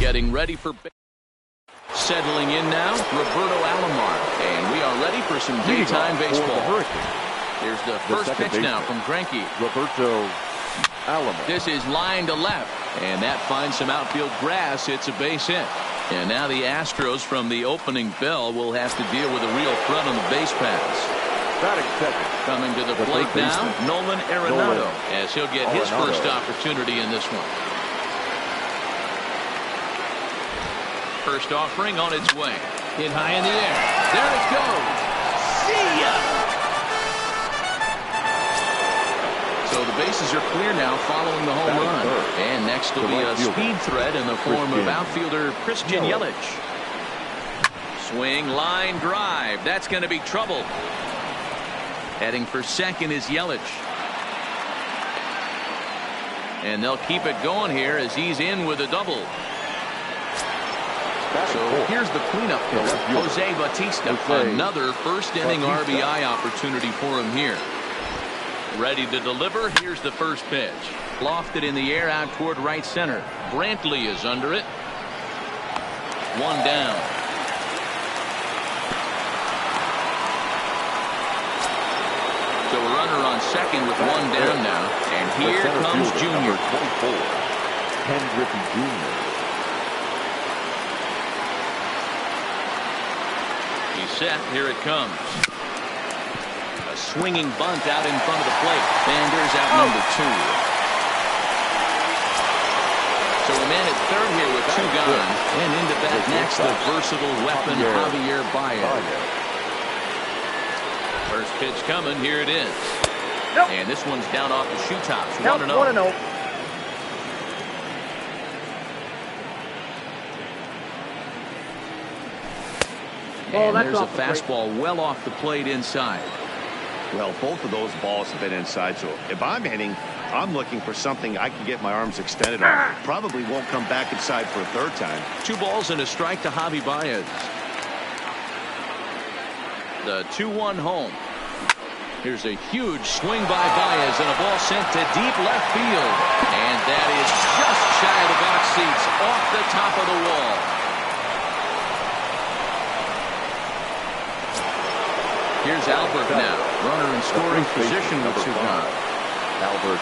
Getting ready for settling in now, Roberto Alomar, and we are ready for some daytime baseball. Here's the first pitch now from Greinke. Roberto Alomar. This is line to left, and that finds some outfield grass. It's a base hit. And now the Astros from the opening bell will have to deal with a real threat on the base pass. Coming to the plate now, Nolan Arenado, as he'll get his first opportunity in this one. First offering on its way. Hit high in the air. There it goes. See ya! So the bases are clear now following the home run. And next will be a speed threat in the form of outfielder Christian Yelich. Swing, line, drive. That's going to be trouble. Heading for second is Yelich. And they'll keep it going here as he's in with a double. So here's the cleanup hitter, Jose Bautista. Another first inning RBI opportunity for him here. Ready to deliver. Here's the first pitch. Lofted in the air out toward right center. Brantley is under it. One down. So a runner on second with one down now. And here comes Junior. 24, Ken Griffey Jr. He's set. Here it comes. A swinging bunt out in front of the plate. And there's out number two. So a man at third here with two gone. And into bat next, the versatile weapon, Javier Baez. First pitch coming. Here it is. And this one's down off the shoe tops. 1-0. And there's a fastball well off the plate inside. Well, both of those balls have been inside, so if I'm hitting, I'm looking for something I can get my arms extended on. Probably won't come back inside for a third time. 2 balls and a strike to Javi Baez. The 2-1 home. Here's a huge swing by Baez and a ball sent to deep left field. And that is just shy of the box seats, off the top of the wall. Here's Albert now. Runner in scoring position with 2 gone. Albert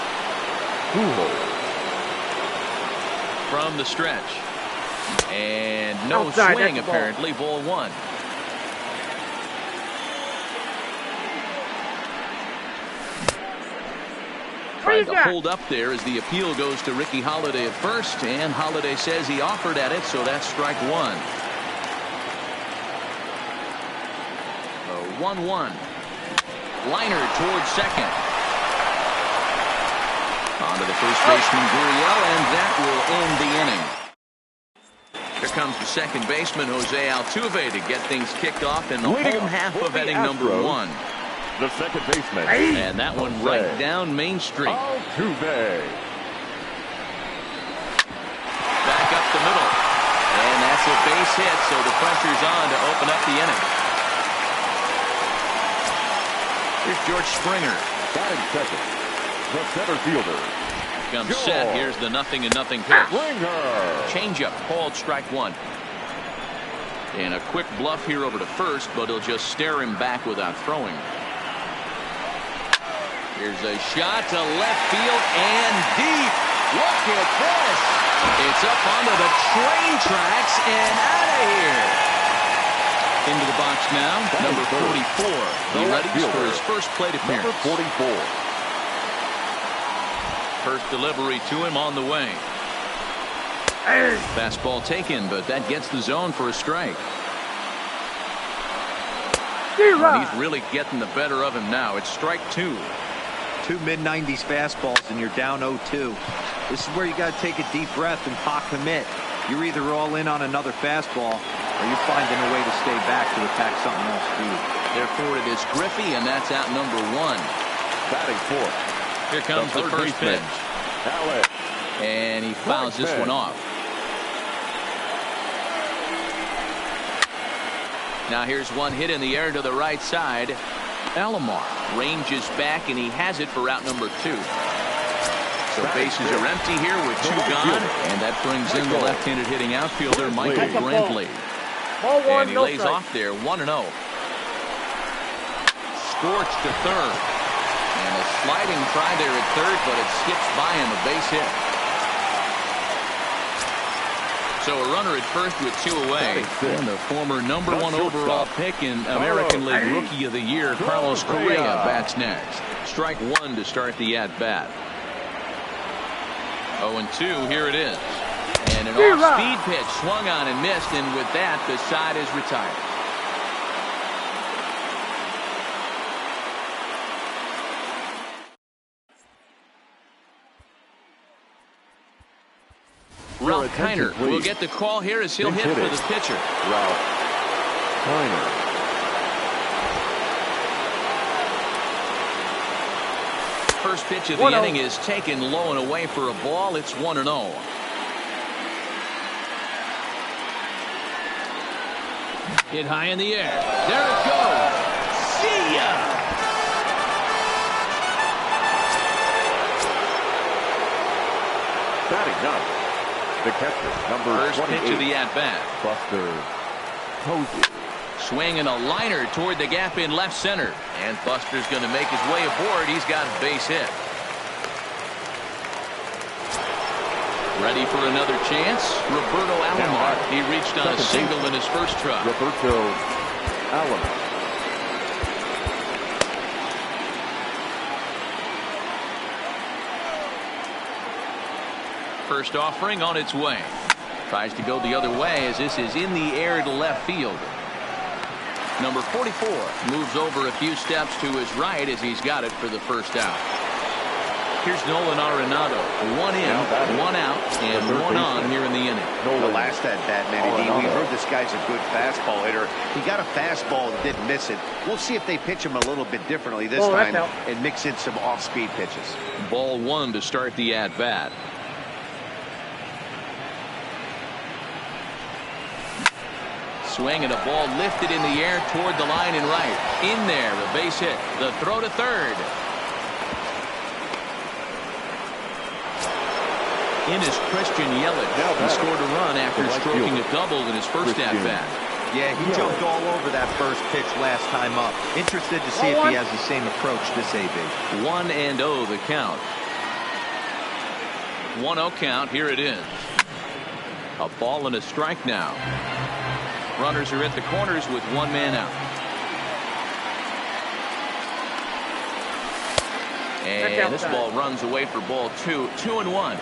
from the stretch. And no swing apparently. Ball 1. Tried to hold up there as the appeal goes to Ricky Holiday at first. And Holiday says he offered at it, so that's strike 1. 1-1. Liner towards second. On to the first baseman, Gurriel, and that will end the inning. Here comes the second baseman, Jose Altuve, to get things kicked off in the home half of inning number 1. The second baseman. And that one right down Main Street. Altuve. Back up the middle. And that's a base hit, so the pressure's on to open up the inning. Here's George Springer. Batting second, the center fielder. Comes set. Here's the 0-0 pitch. Springer. Changeup called strike 1. And a quick bluff here over to first, but he'll just stare him back without throwing. Here's a shot to left field and deep. Look at this. It's up onto the train tracks and out of here. Into the box now, number 44. He ready for his first plate appearance. Number 44. First delivery to him on the way. Fastball taken, but that gets the zone for a strike. And he's really getting the better of him now. It's strike 2. 2 mid-90s fastballs and you're down 0-2. This is where you got to take a deep breath and pot commit. You're either all in on another fastball or you're finding a way to stay back to attack something else for you. Therefore, it is Griffey, and that's out number 1. Batting fourth. Here comes the first pitch. Alex. And he fouls this one off. Now here's one hit in the air to the right side. Alomar ranges back, and he has it for out number 2. So bases are empty here with 2 gone, and that brings in the left-handed hitting outfielder Michael Brantley. And he lays off there, 1-0. Scorched to third. And a sliding try there at third, but it skips by him, a base hit. So a runner at first with 2 away. And the former #1 overall pick in American League Rookie of the Year, Carlos Correa, bats next. Strike 1 to start the at-bat. 0-2, here it is. And an off-speed pitch swung on and missed, and with that, the side is retired. Ralph Kiner will get the call here as he'll hit for the pitcher. Ralph Kiner. First pitch of the inning is taken low and away for a ball. It's 1-0. Hit high in the air. There it goes. See ya. Batting up, the catcher, number First 28. pitch of the at-bat. Buster Posey. Swinging a liner toward the gap in left center. And Buster's going to make his way aboard. He's got a base hit. Ready for another chance. Roberto Alomar. He reached on a single in his first try. Roberto Alomar. First offering on its way. Tries to go the other way as this is in the air to left field. Number 44 moves over a few steps to his right as he's got it for the first out. Here's Nolan Arenado. 1 in, 1 out, and 1 on here in the inning. The last at bat, Manny D, we heard this guy's a good fastball hitter. He got a fastball and didn't miss it. We'll see if they pitch him a little bit differently this time and mix in some off-speed pitches. Ball 1 to start the at-bat. Swing and a ball lifted in the air toward the line and right. In there, a base hit. The throw to third. In is Christian Yelich. He scored a run after stroking a double in his first at-bat. Yeah, he jumped all over that first pitch last time up. Interested to see if he has the same approach this AB. 1-0 the count. 1-0 count. Here it is. A ball and a strike now. Runners are at the corners with 1 man out. And this ball runs away for ball 2. 2-1.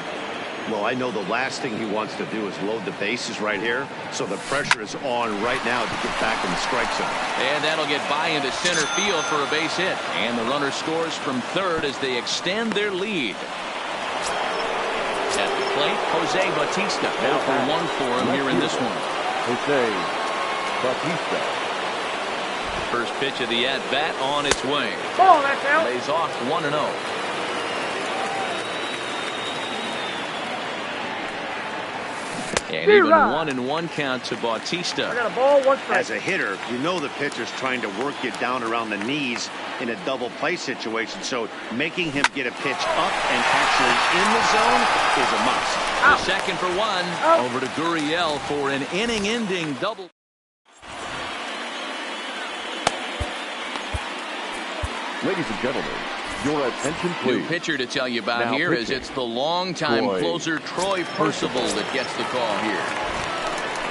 Well, I know the last thing he wants to do is load the bases right here, so the pressure is on right now to get back in the strike zone. And that'll get by into center field for a base hit. And the runner scores from third as they extend their lead. At the plate, Jose Bautista. Now for 1 for him here in this one. Jose Bautista. First pitch of the at-bat on its way. Ball, that's out. Lays off 1-0. And even 1-1 count to Bautista. I got a ball, 1 strike. As a hitter, you know the pitcher's trying to work you down around the knees in a double play situation, so making him get a pitch up and actually in the zone is a must. The second for 1. Over to Gurriel for an inning-ending double. Ladies and gentlemen, your attention please. New pitcher to tell you about Now here pitching. is it's the longtime closer Troy Percival that gets the call here.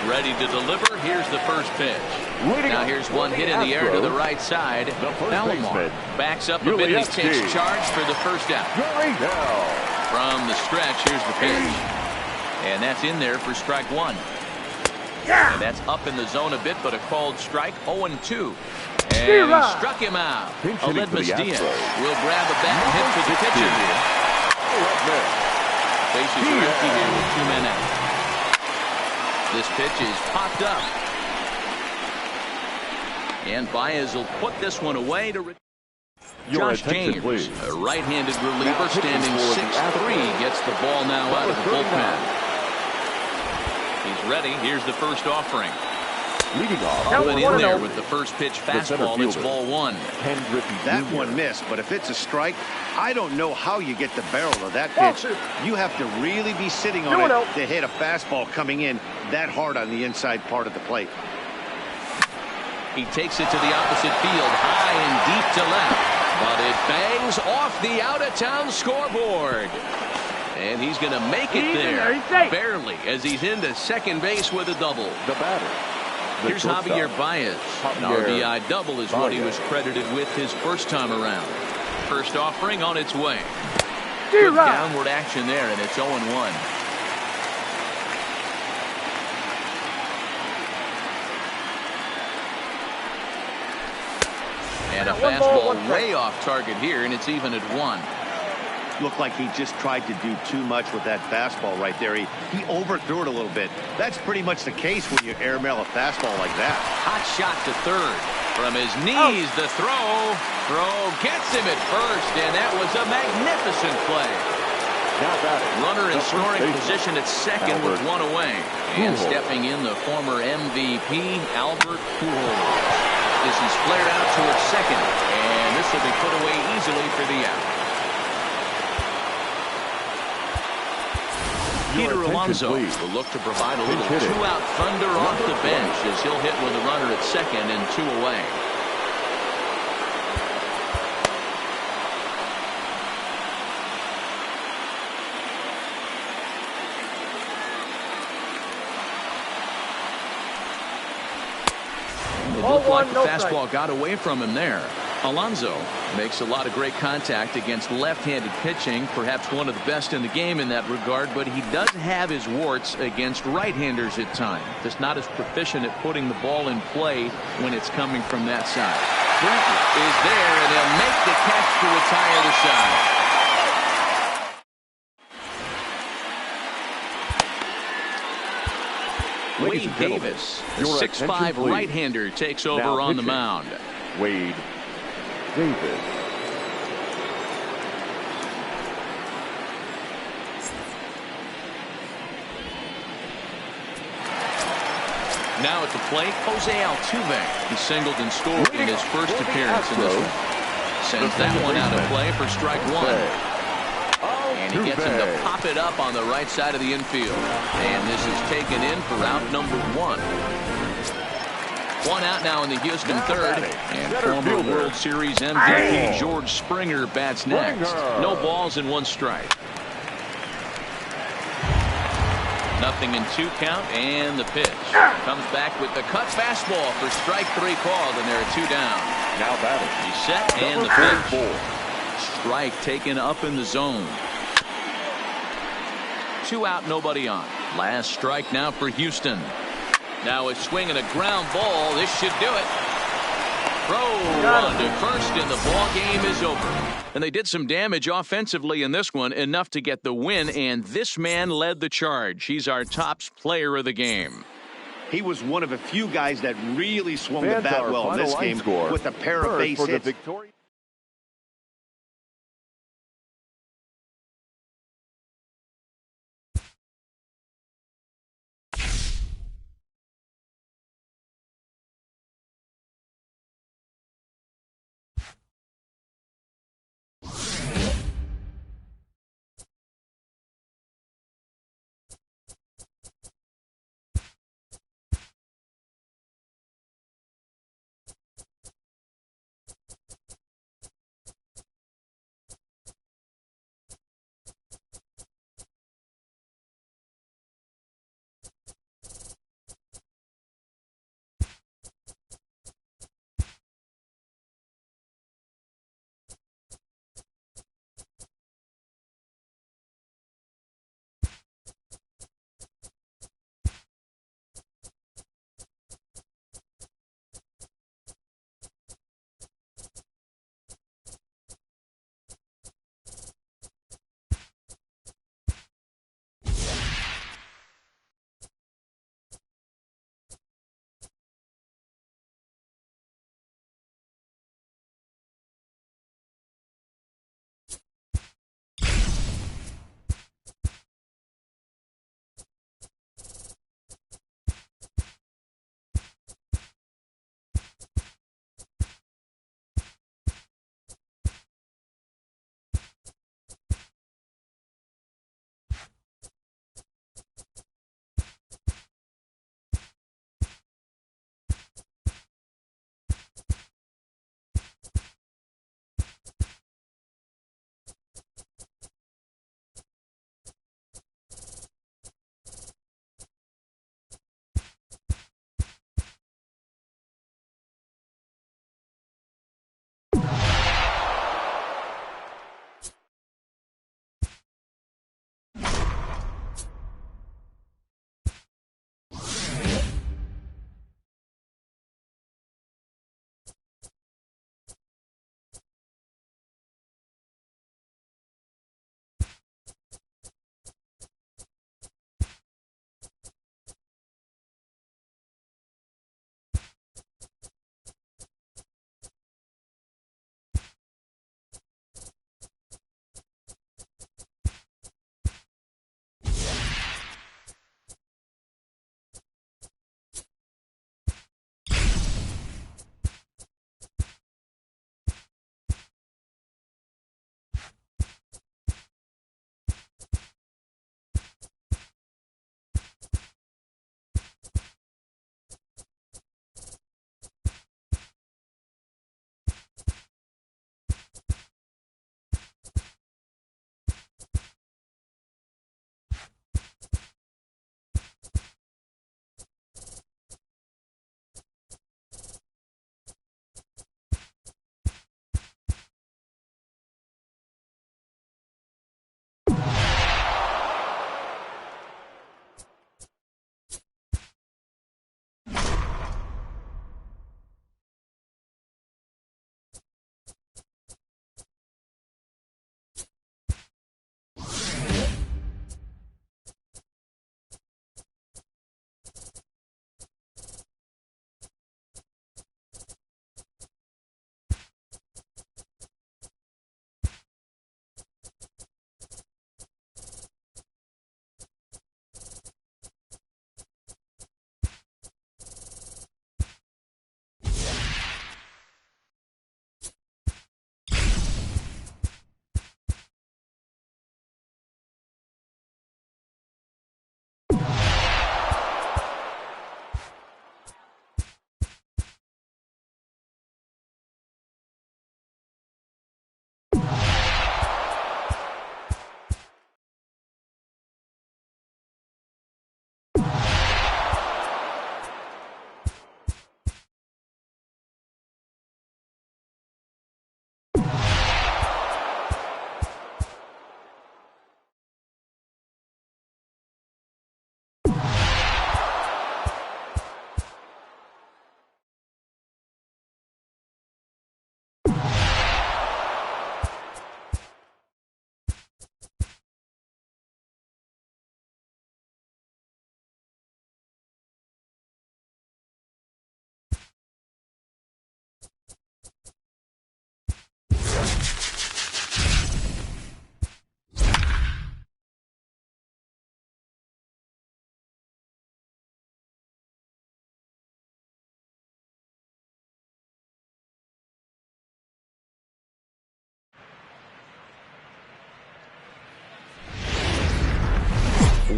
Ready to deliver. Here's the first pitch. Now here's one hit in the air to the right side. Alomar backs up a bit and he takes charge for the first out. From the stretch, here's the pitch. And that's in there for strike 1. And that's up in the zone a bit, but a called strike. 0-2. And he struck him out. Aledmus Diaz will grab a bat and hit for the pitcher here. Bases are empty here with 2 men out. This pitch is popped up. And Baez will put this one away to Josh James, a right-handed reliever standing 6'3", gets the ball now out of the bullpen. He's ready. Here's the first offering. Leading off. Went in there with the first pitch fastball. It's ball one. That one missed, but if it's a strike, I don't know how you get the barrel of that pitch. You have to really be sitting on it to hit a fastball coming in that hard on the inside part of the plate. He takes it to the opposite field, high and deep to left, but it bangs off the out-of-town scoreboard. And he's going to make it there, barely, as he's into second base with a double. The batter. Here's Javier Baez. An RBI double is what he was credited with his first time around. First offering on its way. Good downward action there, and it's 0-1. And a fastball way off target here, and it's even at 1. Looked like he just tried to do too much with that fastball right there. He overthrew it a little bit. That's pretty much the case when you airmail a fastball like that. Hot shot to third. From his knees, the throw. Throw gets him at first, and that was a magnificent play. Runner in scoring position at second with one away. And stepping in, the former MVP, Albert Pujols. This is flared out towards second, and this will be put away easily for the out. Peter Alonso will look to provide a little two-out thunder off the bench as he'll hit with a runner at second and 2 away. It looked like the fastball got away from him there. Alonso makes a lot of great contact against left-handed pitching, perhaps one of the best in the game in that regard, but he does have his warts against right-handers at times. Just not as proficient at putting the ball in play when it's coming from that side. Brinton is there, and they'll make the catch to retire the side. Wade Davis, the 6'5" right-hander, takes over on the mound. Wade Davis. Now at the plate, Jose Altuve. He singled and scored in his first appearance in this one. Sends that one out of play for strike one. And he gets him to pop it up on the right side of the infield. And this is taken in for out number 1. One out now in the Houston third. And former World Series MVP George Springer bats next. No balls and 1 strike. 0-2 count, and the pitch. Comes back with the cut fastball for strike 3 called, and there are 2 down. Now batting. He's set, and the pitch. Strike taken up in the zone. 2 out, nobody on. Last strike now for Houston. Now a swing and a ground ball. This should do it. Throw on to first, and the ball game is over. And they did some damage offensively in this one, enough to get the win, and this man led the charge. He's our top player of the game. He was one of a few guys that really swung the bat well in this game with a pair of base hits.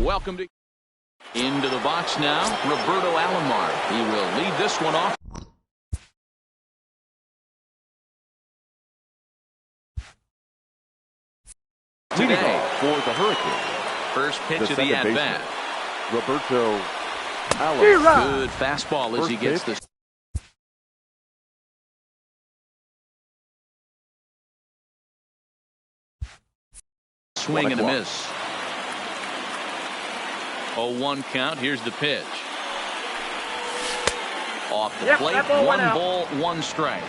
Welcome to into the box now. Roberto Alomar. He will lead this one off. Today for the Hurricanes. First pitch of the at-bat. Roberto Alomar. Good fastball as he gets this. Swing and a miss. 0-1 count. Here's the pitch. Off the plate. One ball, one strike.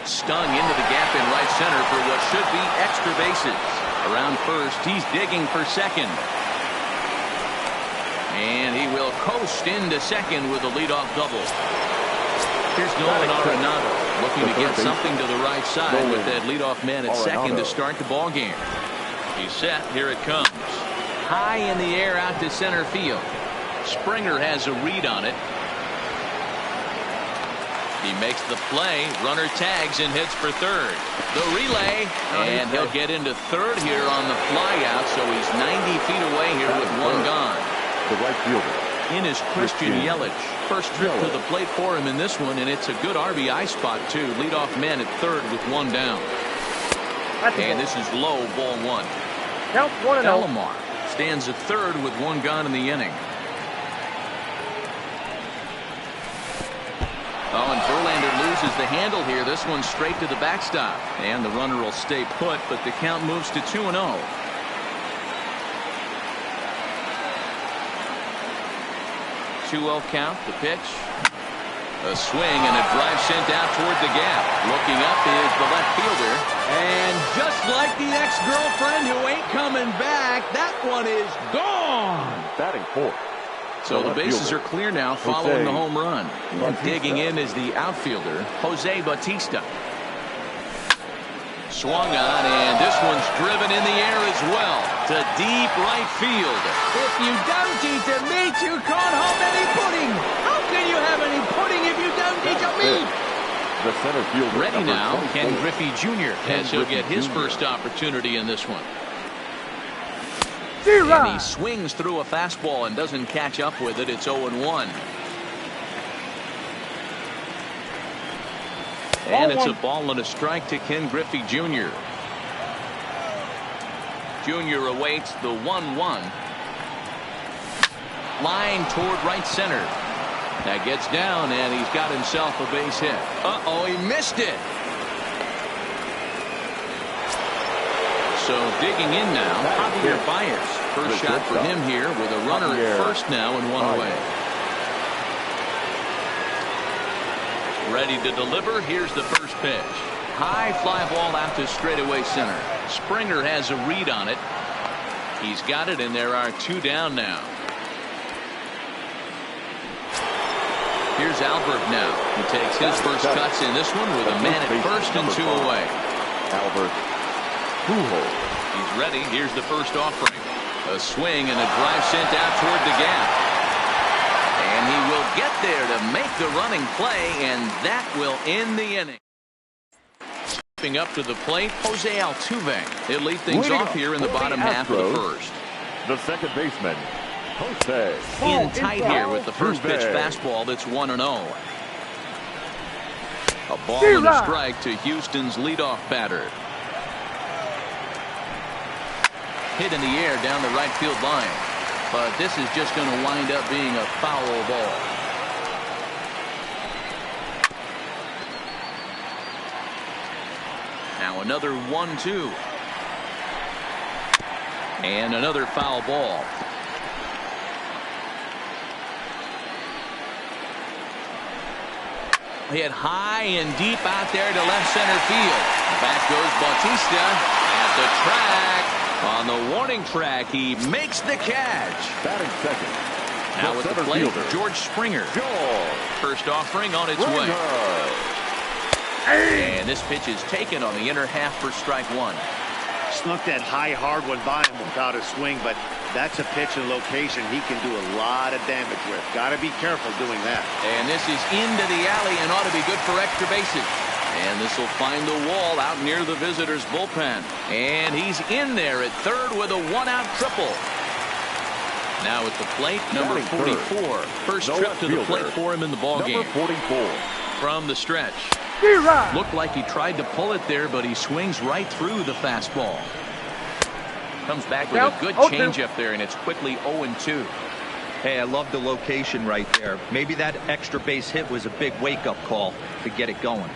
Stung into the gap in right center for what should be extra bases. Around first, he's digging for second. And he will coast into second with a leadoff double. Here's Nolan Arenado looking to get something to the right side with that leadoff man at second to start the ball game. He's set. Here it comes. High in the air out to center field. Springer has a read on it. He makes the play. Runner tags and hits for third. The relay. And he'll get into third here on the flyout. So he's 90 feet away here with one gone. The right fielder. In is Christian Yelich. First trip to the plate for him in this one, and it's a good RBI spot, too. Leadoff man at third with one down. And this is low, ball one. Count 1-0. Alomar stands at third with one gone in the inning. Oh, and Verlander loses the handle here. This one straight to the backstop. And the runner will stay put, but the count moves to 2-0. 2-0 count, the pitch. A swing and a drive sent out toward the gap. Looking up is the left fielder. And just like the ex-girlfriend who ain't coming back, that one is gone. Batting fourth. So the bases are clear now following the home run. And digging in is the outfielder, Jose Bautista. Swung on, and this one's driven in the air as well to deep right field. If you don't eat the meat, you can't have any pudding. How can you have any pudding if you don't eat the meat? The center fielder. Ready now, Ken Griffey Jr. as he'll get his first opportunity in this one. And he swings through a fastball and doesn't catch up with it. It's 0-1. And it's a ball and a strike to Ken Griffey Jr. Jr. awaits the 1-1. Line toward right center. That gets down, and he's got himself a base hit. Uh-oh, he missed it. So digging in now, Javier Baez. First shot for him here with a runner at first now and one away. Ready to deliver. Here's the first pitch. High fly ball out to straightaway center. Springer has a read on it. He's got it, and there are two down now. Here's Albert now. He takes his first cuts in this one with a man at first and two away. Albert. He's ready. Here's the first offering. A swing and a drive sent out toward the gap. And he will get there to make the running play, and that will end the inning. Stepping up to the plate, Jose Altuve. He'll lead things off here in the bottom half of the first. The second baseman, Jose. In tight here with the first pitch fastball that's 1-0. A ball and a strike to Houston's leadoff batter. Hit in the air down the right field line. But this is just going to wind up being a foul ball. Now another 1-2. And another foul ball. Hit high and deep out there to left center field. Back goes Bautista at the track. On the warning track, he makes the catch. Batting second. Now with the plate, George Springer. First offering on its way. And this pitch is taken on the inner half for strike one. Snuck that high, hard one by him without a swing, but that's a pitch and location he can do a lot of damage with. Got to be careful doing that. And this is into the alley and ought to be good for extra bases. And this will find the wall out near the visitors' bullpen. And he's in there at third with a one-out triple. Now at the plate, number 44. First trip to the plate for him in the ballgame. Number 44. From the stretch. Looked like he tried to pull it there, but he swings right through the fastball. Comes back with a good changeup there, and it's quickly 0-2. Hey, I love the location right there. Maybe that extra base hit was a big wake-up call to get it going.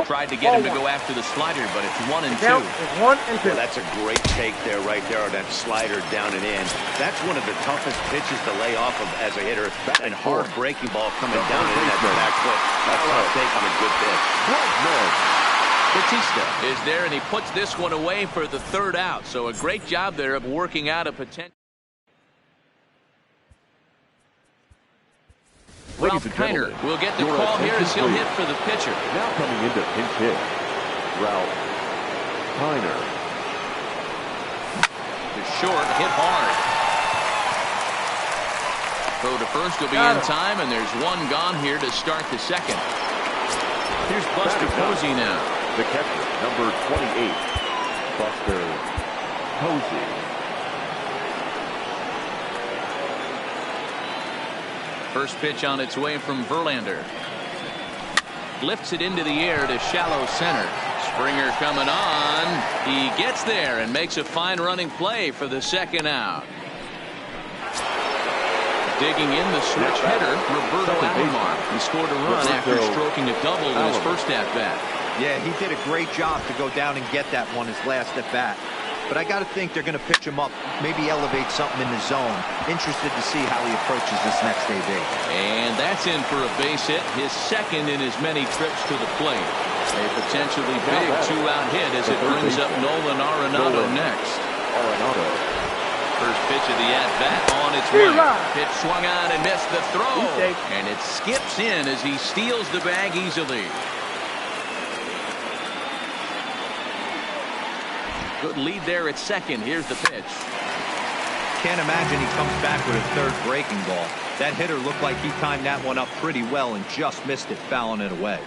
Tried to get him to go after the slider, but it's 1-2. Well, that's a great take there, right there, on that slider down and in. That's one of the toughest pitches to lay off of as a hitter. And hard breaking ball coming down and in that back foot. That's a tough take on a good pitch. Batista is there, and he puts this one away for the third out. So a great job there of working out a potential. Ralph Kiner will get the call here as he'll hit for the pitcher. Now coming into pinch hit, Ralph Kiner. The short hit hard. Throw to first will be in time, and there's one gone here to start the second. Here's Buster Posey now. The catcher, number 28, Buster Posey. First pitch on its way from Verlander. Lifts it into the air to shallow center. Springer coming on. He gets there and makes a fine running play for the second out. Digging in the switch hitter, Roberto Alomar. He scored a run after stroking a double in his first at-bat. Yeah, he did a great job to go down and get that one his last at-bat. But I got to think they're going to pitch him up, maybe elevate something in the zone. Interested to see how he approaches this next AB. And that's in for a base hit, his second in as many trips to the plate. A potentially big two-out hit as it brings up Nolan Arenado next. First pitch of the at-bat on its way. Pitch swung on and missed the throw. And it skips in as he steals the bag easily. Good lead there at second. Here's the pitch. Can't imagine he comes back with a third breaking ball. That hitter looked like he timed that one up pretty well and just missed it, fouling it away.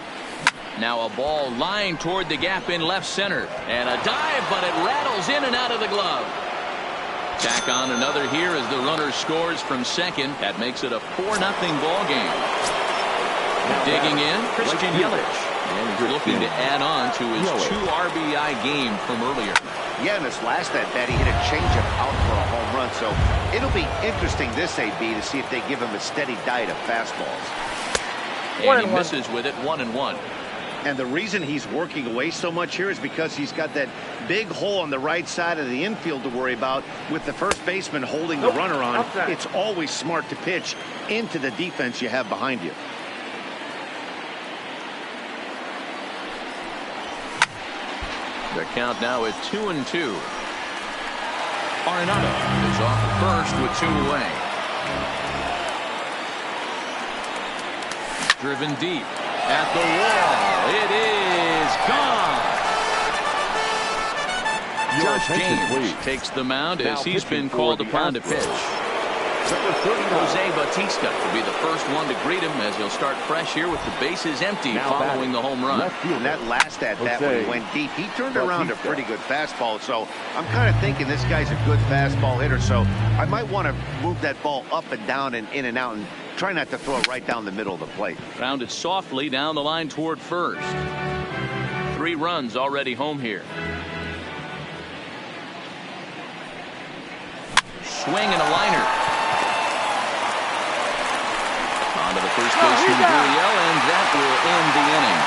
Now a ball lined toward the gap in left center. And a dive, but it rattles in and out of the glove. Tack on another here as the runner scores from second. That makes it a 4-0 ball game. Digging in, Christian Yelich. And he's looking to add on to his 2 RBI game from earlier. Yeah, in this last at-bat, he hit a changeup out for a home run. So it'll be interesting this AB to see if they give him a steady diet of fastballs. And he misses with it, 1-1. And the reason he's working away so much here is because he's got that big hole on the right side of the infield to worry about with the first baseman holding the runner on. It's always smart to pitch into the defense you have behind you. The count now at 2-2. Arenado is off at first with 2 away. Driven deep at the wall. It is gone. Josh James takes the mound as he's been called upon to pitch. Jose Bautista will be the first one to greet him as he'll start fresh here with the bases empty following the home run. And that last at-bat when he went deep, he turned around a pretty good fastball. So I'm kind of thinking this guy's a good fastball hitter. So I might want to move that ball up and down and in and out and try not to throw it right down the middle of the plate. Grounded softly down the line toward first. 3 runs already home here. Swing and a liner. To the first baseman, Gurriel, and that will end the inning.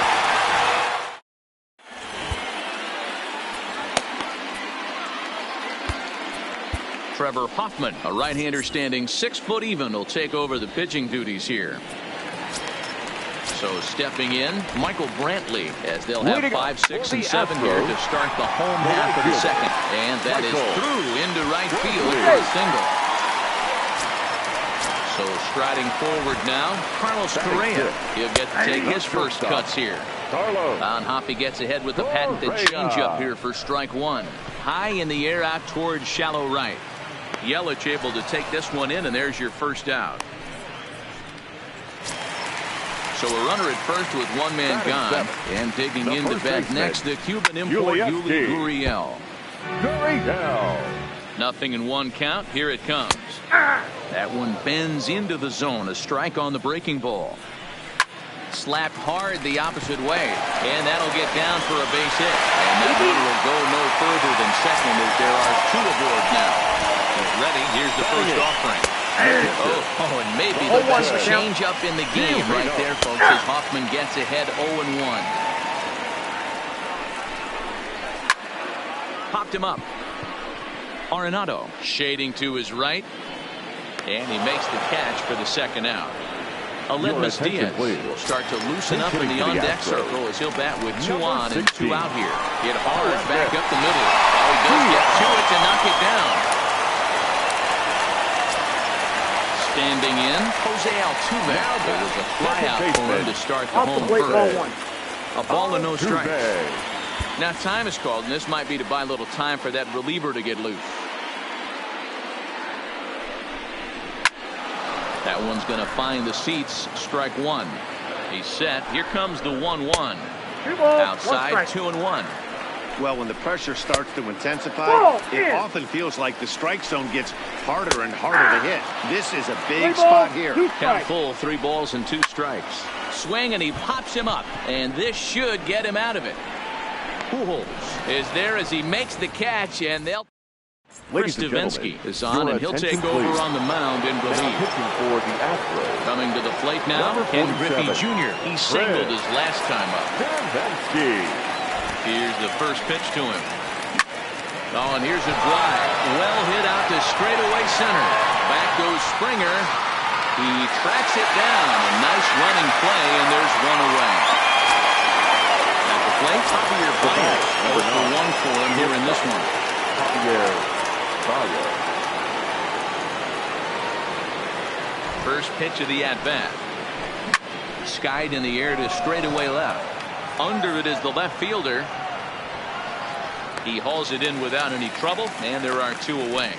Trevor Hoffman, a right-hander standing 6 foot even, will take over the pitching duties here. So stepping in, Michael Brantley, as they'll have 5, 6, and 7 here to start the home half of the second. And that is through into right field for a single. So striding forward now, Carlos Correa. He'll get to take his first cuts here. Von Hoppe gets ahead with the patented changeup here for strike 1. High in the air out towards shallow right. Yelich able to take this one in, and there's your first out. So a runner at first with one man gone. And digging in to bat next, the Cuban import, Yuli Gurriel. Nothing in one count. Here it comes. That one bends into the zone. A strike on the breaking ball. Slapped hard the opposite way. And that'll get down for a base hit. And that one will go no further than second as there are two aboard now. He's ready. Here's the first offering. And maybe the best change-up in the game right there, folks, as Hoffman gets ahead 0-1. Popped him up. Arenado shading to his right. And he makes the catch for the second out. Aledmus Diaz will start to loosen up in the on-deck circle as he'll bat with 2 on and 2 out here. Hit hard back up the middle. Oh, he does get to it to knock it down. Standing in, Jose Altuve. There was a flyout for him to start the home first. A ball and no strikes. Now time is called, and this might be to buy a little time for that reliever to get loose. That one's going to find the seats. Strike one. He's set. Here comes the 1-1. Outside, 2-1. Well, when the pressure starts to intensify, it often feels like the strike zone gets harder and harder to hit. This is a big spot here. Count full, 3 balls and 2 strikes. Swing, and he pops him up, and this should get him out of it. Pujols is there as he makes the catch, and they'll... Chris Davinsky is on, and he'll take over on the mound in relief. Coming to the plate now, Ken Griffey Jr. He singled his last time up. Here's the first pitch to him. Oh, and here's a drive. Well hit out to straightaway center. Back goes Springer. He tracks it down. A nice running play, and there's one away. At the plate, Javier Baez. 0-for-1 for him here in this one. First pitch of the at-bat. Skied in the air to straightaway left. Under it is the left fielder. He hauls it in without any trouble, and there are 2 away.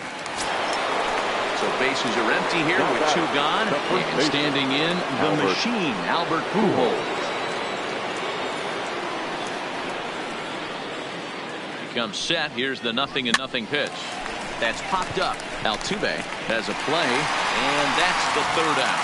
So bases are empty here with 2 gone. And standing in, the machine, Albert Pujols. He comes set. Here's the 0-0 pitch. That's popped up. Altuve has a play, and that's the 3rd out.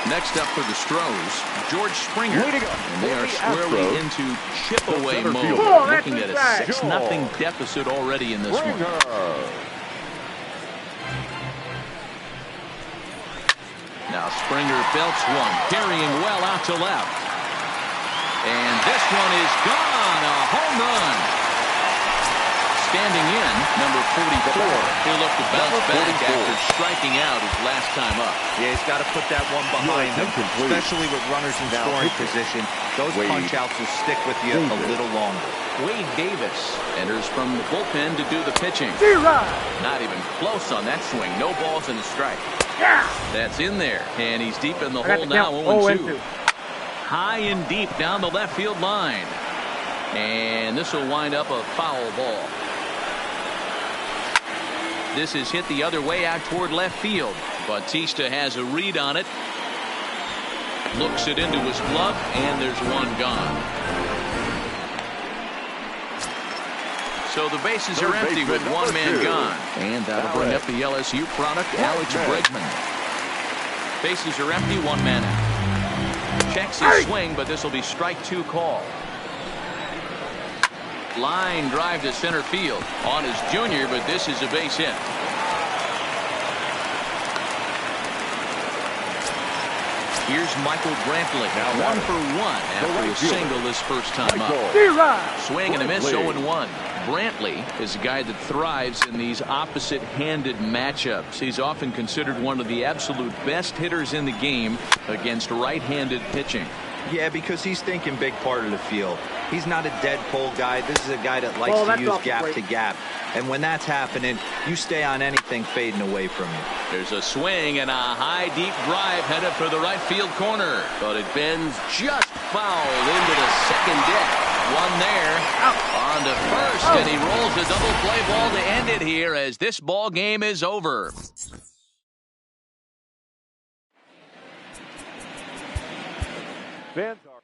Next up for the Stros, George Springer. And they are squarely into chip-away mode. Looking at a 6-0 deficit already in this one. Now Springer belts one, carrying well out to left. And this one is gone. A home run. Standing in, number 44. He'll look to bounce back after striking out his last time up. Yeah, he's got to put that one behind him, especially with runners in scoring position. Those punch-outs will stick with you a little longer. Wade Davis enters from the bullpen to do the pitching. Not even close on that swing. No balls and a strike. That's in there, and he's deep in the hole now, 0-2. High and deep down the left field line. And this will wind up a foul ball. This is hit the other way out toward left field. Bautista has a read on it. Looks it into his glove, and there's one gone. So the bases are empty with 1 man gone. And that'll bring up the LSU product, Alex Bregman. Bases are empty, 1 man out. Checks his swing, but this will be strike 2 call. Line drive to center field on his junior, but this is a base hit. Here's Michael Brantley. 1-for-1 after a single this first time up. Swing and a miss, 0-1. Brantley is a guy that thrives in these opposite-handed matchups. He's often considered one of the absolute best hitters in the game against right-handed pitching. Yeah, because he's thinking big part of the field. He's not a dead pull guy. This is a guy that likes to use gap to gap. And when that's happening, you stay on anything fading away from you. There's a swing and a high, deep drive headed for the right field corner. But it bends just foul into the second deck. One there. On to first, and he rolls a double play ball to end it here as this ball game is over. Fans are.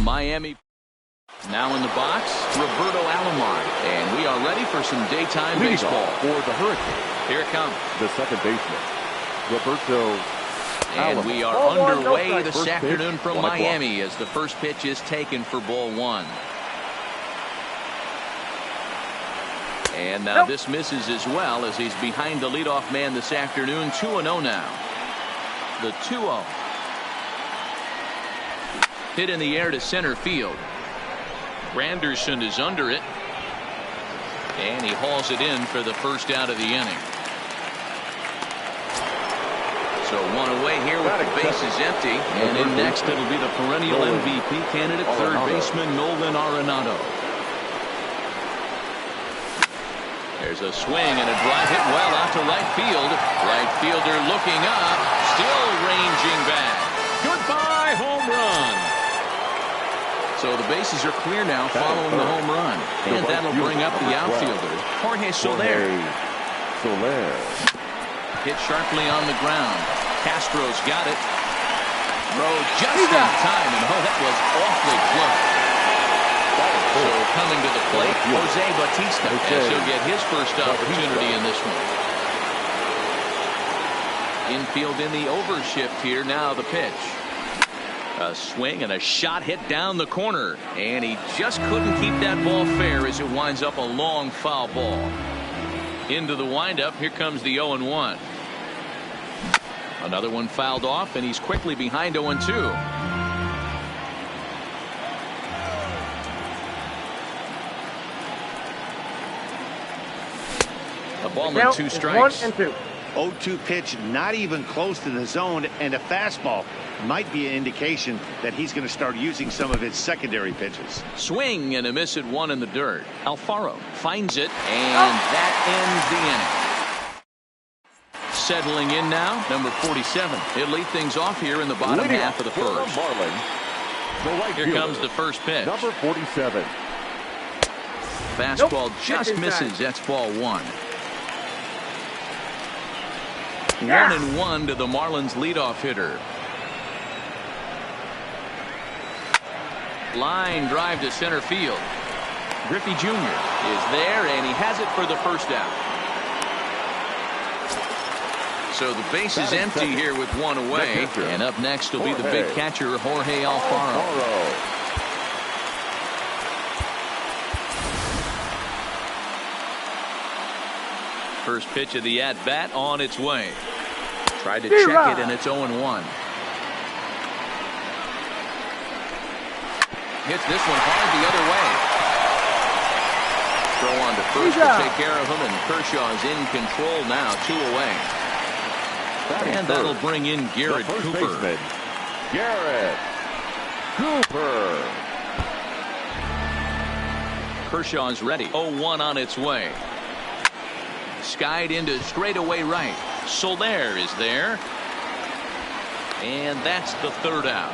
Miami now in the box, Roberto Alomar, and we are ready for some daytime baseball for the Hurricanes. Here it comes. The second baseman, Roberto. And we are Ball one, no underway strike. this First afternoon pitch, from 1 o'clock. Miami as the first pitch is taken for ball one. And now this misses as well as he's behind the leadoff man this afternoon. 2-0 now. The 2-0. Hit in the air to center field. Granderson is under it. And he hauls it in for the first out of the inning. So one away here with the bases empty. And in next it'll be the perennial MVP candidate, third baseman Nolan Arenado. There's a swing and a drive hit well out to right field. Right fielder looking up, still ranging back. Goodbye home run. So the bases are clear now following the home run. And that'll bring up the outfielder, Jorge Soler. Hit sharply on the ground. Castro's got it. Throw just in time, and that was awfully close. So coming to the plate, Jose Bautista, as he'll get his first opportunity in this one. Infield in the overshift here. Now the pitch. A swing and a shot hit down the corner, and he just couldn't keep that ball fair as it winds up a long foul ball. Into the windup, here comes the 0-1. Another one fouled off, and he's quickly behind 0-2. A ball and 2 strikes. 1-2. 0-2 pitch, not even close to the zone, and a fastball might be an indication that he's going to start using some of his secondary pitches. Swing and a miss at 1 in the dirt. Alfaro finds it, and that ends the inning. Settling in now, number 47. He'll lead things off here in the bottom half of the first. Here comes the first pitch. Number 47. Fastball just misses. That's ball 1. 1-1 to the Marlins leadoff hitter. Line drive to center field. Griffey Jr. is there, and he has it for the first out. So the base is empty here with 1 away. And up next will be the big catcher, Jorge Alfaro. First pitch of the at-bat on its way. Tried to check it, and it's 0-1. Hits this one hard the other way. Throw on to first to take care of him, and Kershaw's in control now, 2 away. And that'll bring in Garrett Cooper. Garrett Cooper. Kershaw's ready. 0-1 on its way. Skied into straightaway right. Soler is there. And that's the third out.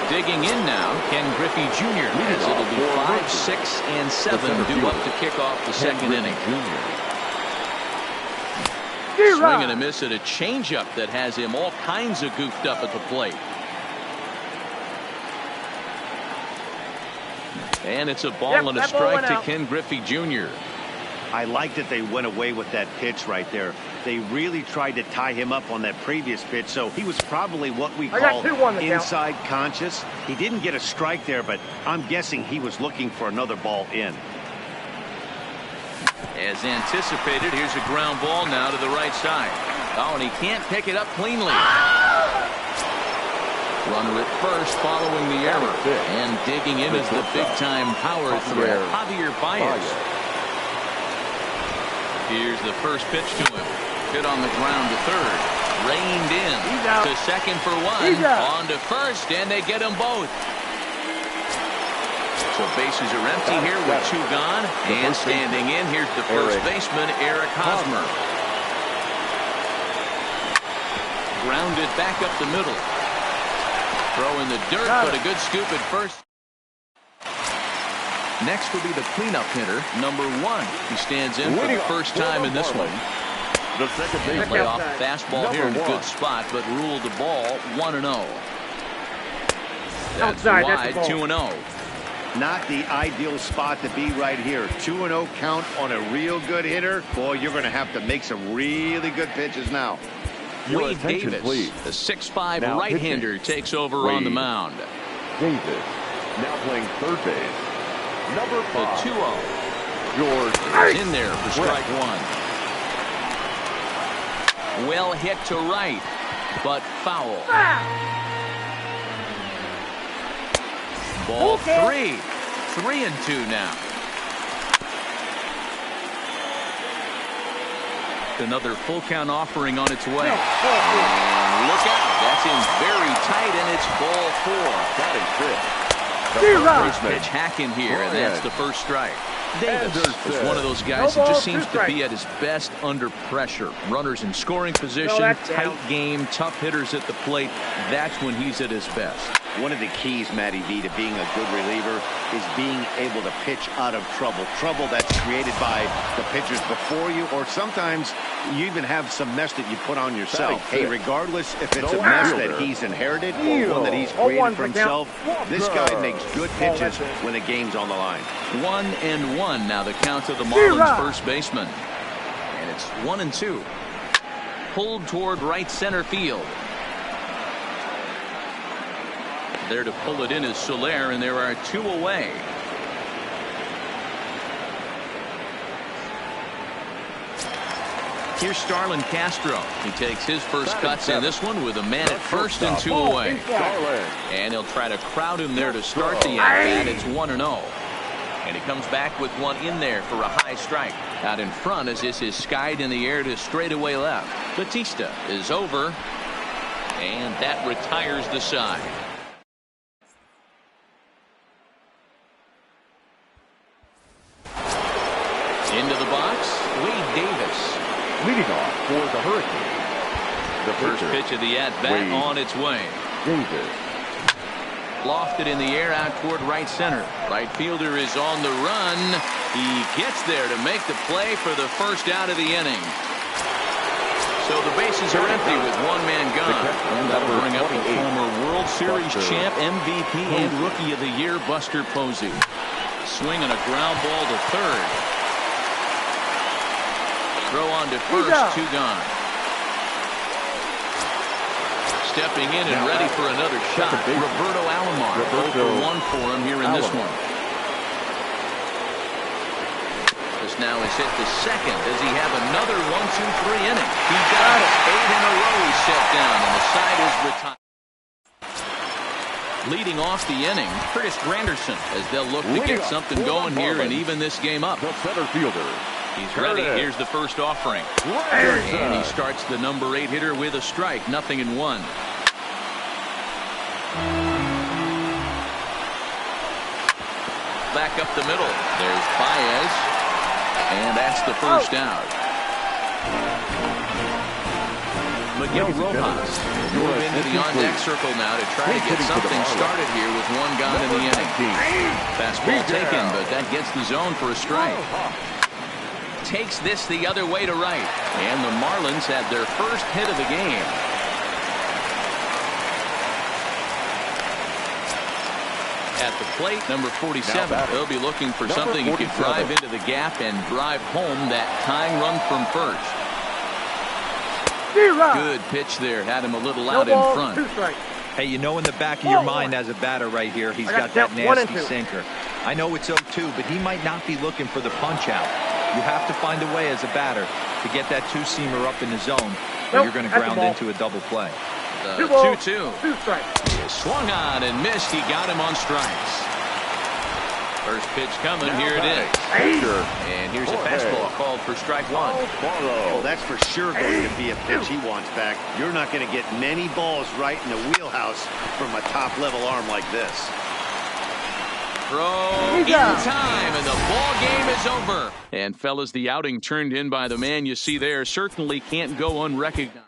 Digging in now, Ken Griffey Jr. as it'll be 5, 6, and 7 due up to kick off the second inning. Swing and a miss at a changeup that has him all kinds of goofed up at the plate. And it's a ball and a strike to Ken Griffey Jr. I like that they went away with that pitch right there. They really tried to tie him up on that previous pitch, so he was probably what we call inside conscious. He didn't get a strike there, but I'm guessing he was looking for another ball in. As anticipated, here's a ground ball now to the right side. Oh, and he can't pick it up cleanly. Runner at first following the error. And digging in is the big-time power threat, Javier Baez. Here's the first pitch to him. Hit on the ground to third. Reined in to second for 1. On to first, and they get them both. So bases are empty here with 2 gone. And standing in, here's the first baseman, Eric Hosmer. Grounded back up the middle. Throw in the dirt, but a good scoop at first. Next will be the cleanup hitter, number 1. He stands in for the first time in this one. The second baseman. Lay off fastball here in a good spot, but ruled the ball 1-0. That's wide, 2-0. Not the ideal spot to be right here. 2-0 count on a real good hitter. Boy, you're going to have to make some really good pitches now. Wade Davis, the 6'5" right-hander, takes over on the mound. Davis, now playing third base. Number 5. The 2-0. George is in there for strike one. Well hit to right, but foul. Ball 3. 3-2 now. Another full count offering on its way. And look out. That's in very tight, and it's ball 4. That is good. First pitch hacking here, and that's the first strike. Davis is one of those guys that just seems to be at his best under pressure. Runners in scoring position, tight game, tough hitters at the plate. That's when he's at his best. One of the keys, Matty V, to being a good reliever is being able to pitch out of trouble. Trouble that's created by the pitchers before you, or sometimes you even have some mess that you put on yourself. Hey, regardless if it's a mess that he's inherited or one that he's created for himself, this guy makes good pitches when the game's on the line. 1-1 now, the count of the Marlins first baseman. And it's 1-2. Pulled toward right center field. There to pull it in is Soler, and there are 2 away. Here's Starlin Castro. He takes his first cuts in this one with a man at first and 2 away. And he'll try to crowd him there to start the at-bat. It's 1-0. And he comes back with one in there for a high strike. Out in front as this is skied in the air to straightaway left. Batista is over. And that retires the side. Into the box, Wade Davis. Leading off for the Hurricanes. The first pitch of the at-bat on its way. Davis. Lofted in the air out toward right center. Right fielder is on the run. He gets there to make the play for the first out of the inning. So the bases are empty with one man gone. And that'll bring up the former World Series champ, MVP, and Rookie of the Year, Buster Posey. Swing on a ground ball to third. Throw on to first, 2 gone. Stepping in and ready for another shot. Roberto Alomar. 0-1 for him here in this one. This now is hit to second. Does he have another 1-2-3 inning? He got it. 8 in a row he's set down, and the side is retired. Leading off the inning, Curtis Granderson, as they'll look to get something going here and even this game up. The center fielder. He's ready. Here's the first offering. And he starts the number 8 hitter with a strike. 0-1. Back up the middle. There's Baez. And that's the first out. Miguel Rojas will move into the on-deck circle now to try to get something started here with 1 gone in the inning. Fastball taken, but that gets the zone for a strike. Takes this the other way to right. And the Marlins had their first hit of the game. At the plate, number 47. They'll be looking for something he could drive into the gap and drive home that tying run from first. Good pitch there. Had him a little out in front. Hey, you know in the back of your mind as a batter right here, he's got that nasty sinker. I know it's 0-2, but he might not be looking for the punch out. You have to find a way as a batter to get that 2-seamer up in the zone, or you're going to ground into a double play. The 2-2. Swung on and missed. He got him on strikes. First pitch coming. Here it is. And here's a fastball called for strike 1. Oh, that's for sure going to be a pitch he wants back. You're not going to get many balls right in the wheelhouse from a top-level arm like this. Throw in time, and the ball game is over. And fellas, the outing turned in by the man you see there certainly can't go unrecognized.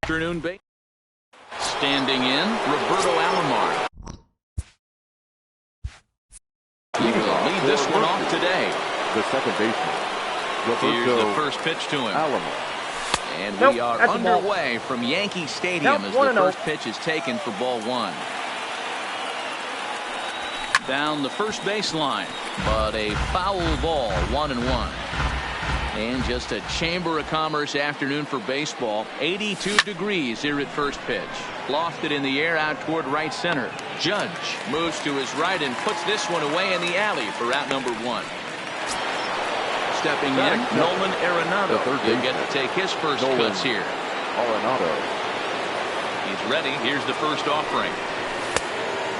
Afternoon base. Standing in, Roberto Alomar. He will lead this one off today. The second baseman, Here's Roberto the first pitch to him. Alomar. And we are underway from Yankee Stadium as the first pitch is taken for ball one. Down the first baseline, but a foul ball, 1-1. And just a Chamber of Commerce afternoon for baseball. 82 degrees here at first pitch. Lofted in the air out toward right center. Judge moves to his right and puts this one away in the alley for out number one. Stepping in, Nolan Arenado. He'll get to take his first cuts here. Arenado. He's ready. Here's the first offering.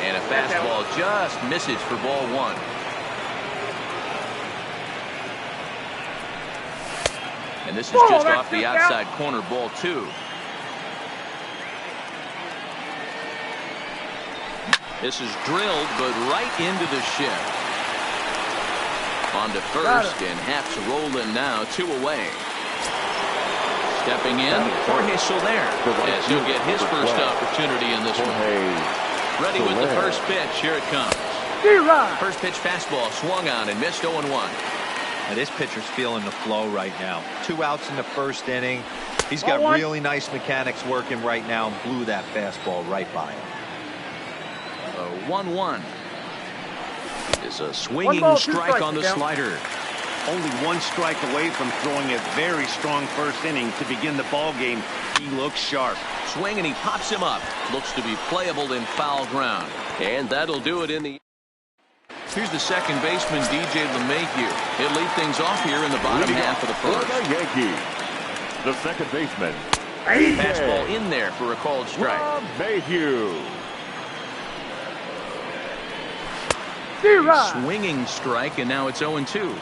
And a fastball just misses for ball one. And this is just off the outside corner, ball two. This is drilled, but right into the shift. On to first, and Haps rolling now, 2 away. Stepping in, Jorge Soler, as he'll get his first opportunity in this one. Ready with the first pitch. Here it comes. First pitch fastball swung on and missed 0-1. Now this pitcher's feeling the flow right now. 2 outs in the first inning. He's got really nice mechanics working right now and blew that fastball right by him. 1-1. It's a swinging strike on the slider. Only 1 strike away from throwing a very strong first inning to begin the ball game. He looks sharp. Swing and he pops him up. Looks to be playable in foul ground. And that'll do it in the... Here's the second baseman, DJ LeMahieu. He'll lead things off here in the bottom half of the first. For the Yankees, the second baseman. Fastball in there for a called strike. LeMahieu. Swinging strike, and now it's 0-2.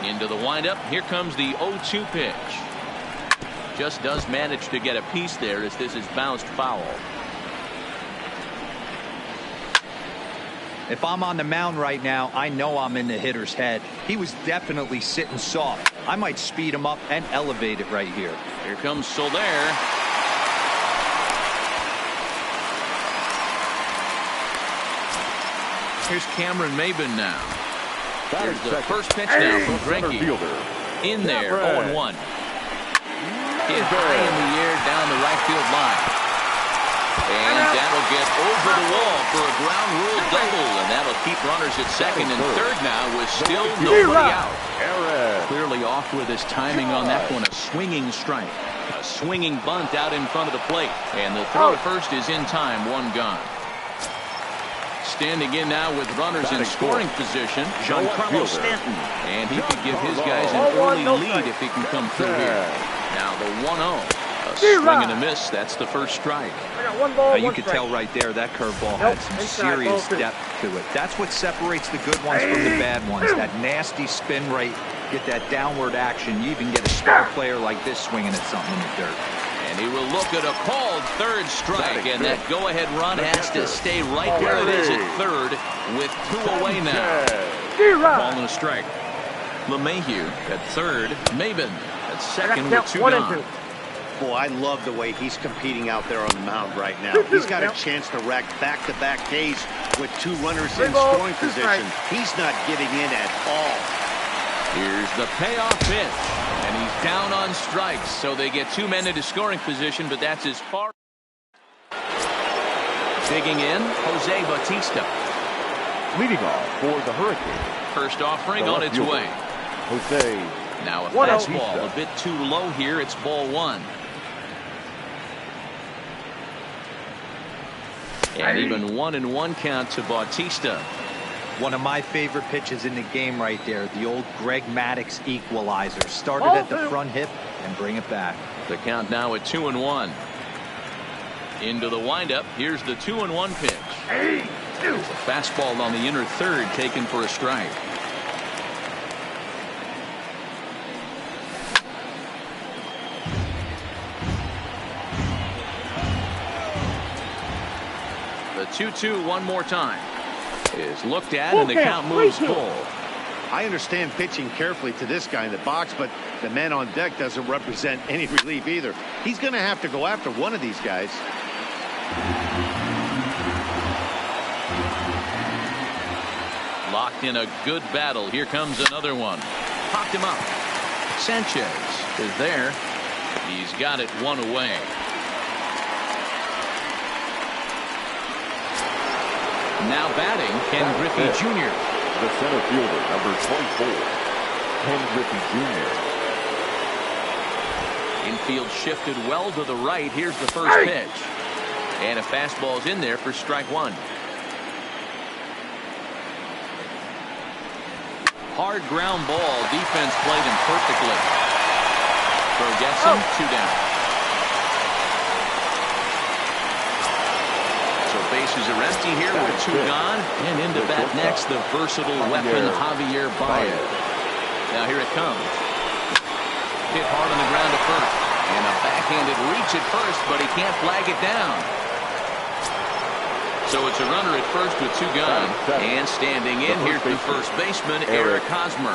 Into the windup. Here comes the 0-2 pitch. Just does manage to get a piece there as this is bounced foul. If I'm on the mound right now, I know I'm in the hitter's head. He was definitely sitting soft. I might speed him up and elevate it right here. Here comes Soler. Here's Cameron Maben now. Here's the first pitch now from Greinke. In there, 0-1. Hit high in the air down the right field line. And that'll get over the wall for a ground rule double. And that'll keep runners at second and third now with still nobody out. Clearly off with his timing on that one. A swinging strike. A swinging bunt out in front of the plate. And the throw to first is in time. 1 gone. Standing in now with runners in scoring position, Giancarlo Stanton. And he could give his guys an early lead if he can come through here. Now the 1-0. A swing and a miss. That's the first strike. Now you could tell right there that curveball had some serious depth to it. That's what separates the good ones from the bad ones. That nasty spin rate, get that downward action. You even get a star player like this swinging at something in the dirt. And he will look at a called third strike, and that go-ahead run has to stay right where it is at third with 2 away now. Ball and a strike. LeMahieu at third. Maben at second with 2 gone. Boy, I love the way he's competing out there on the mound right now. He's got a chance to rack back-to-back Ks with 2 runners in scoring position. He's not giving in at all. Here's the payoff pitch, and he's down on strikes, so they get 2 men into scoring position, but that's as far. Digging in, Jose Bautista. Leading off for the Hurricanes. First offering on its way. Jose. Now a fastball a bit too low here. It's ball 1. And even 1-1 count to Bautista. One of my favorite pitches in the game right there. The old Greg Maddux equalizer. Started at the front hip and bring it back. The count now at 2-1. Into the windup. Here's the 2-1 pitch. There's a fastball on the inner third taken for a strike. The 2-2 one more time is looked at, and the count moves full. I understand pitching carefully to this guy in the box, but the man on deck doesn't represent any relief either. He's going to have to go after one of these guys. Locked in a good battle. Here comes another one. Popped him up. Sanchez is there. He's got it one away. Now batting, Ken Griffey Jr. The center fielder, number 24, Ken Griffey Jr. Infield shifted well to the right. Here's the first pitch. And a fastball's in there for strike one. Hard ground ball. Defense played him perfectly. Throw gets him. 2 down. So bases are empty here with 2 gone. And into bat next, the versatile weapon Javier Baez. Now here it comes. Hit hard on the ground to first. And a backhanded reach at first, but he can't flag it down. So it's a runner at first with 2 gone. And standing in, here's the first baseman, Eric Hosmer.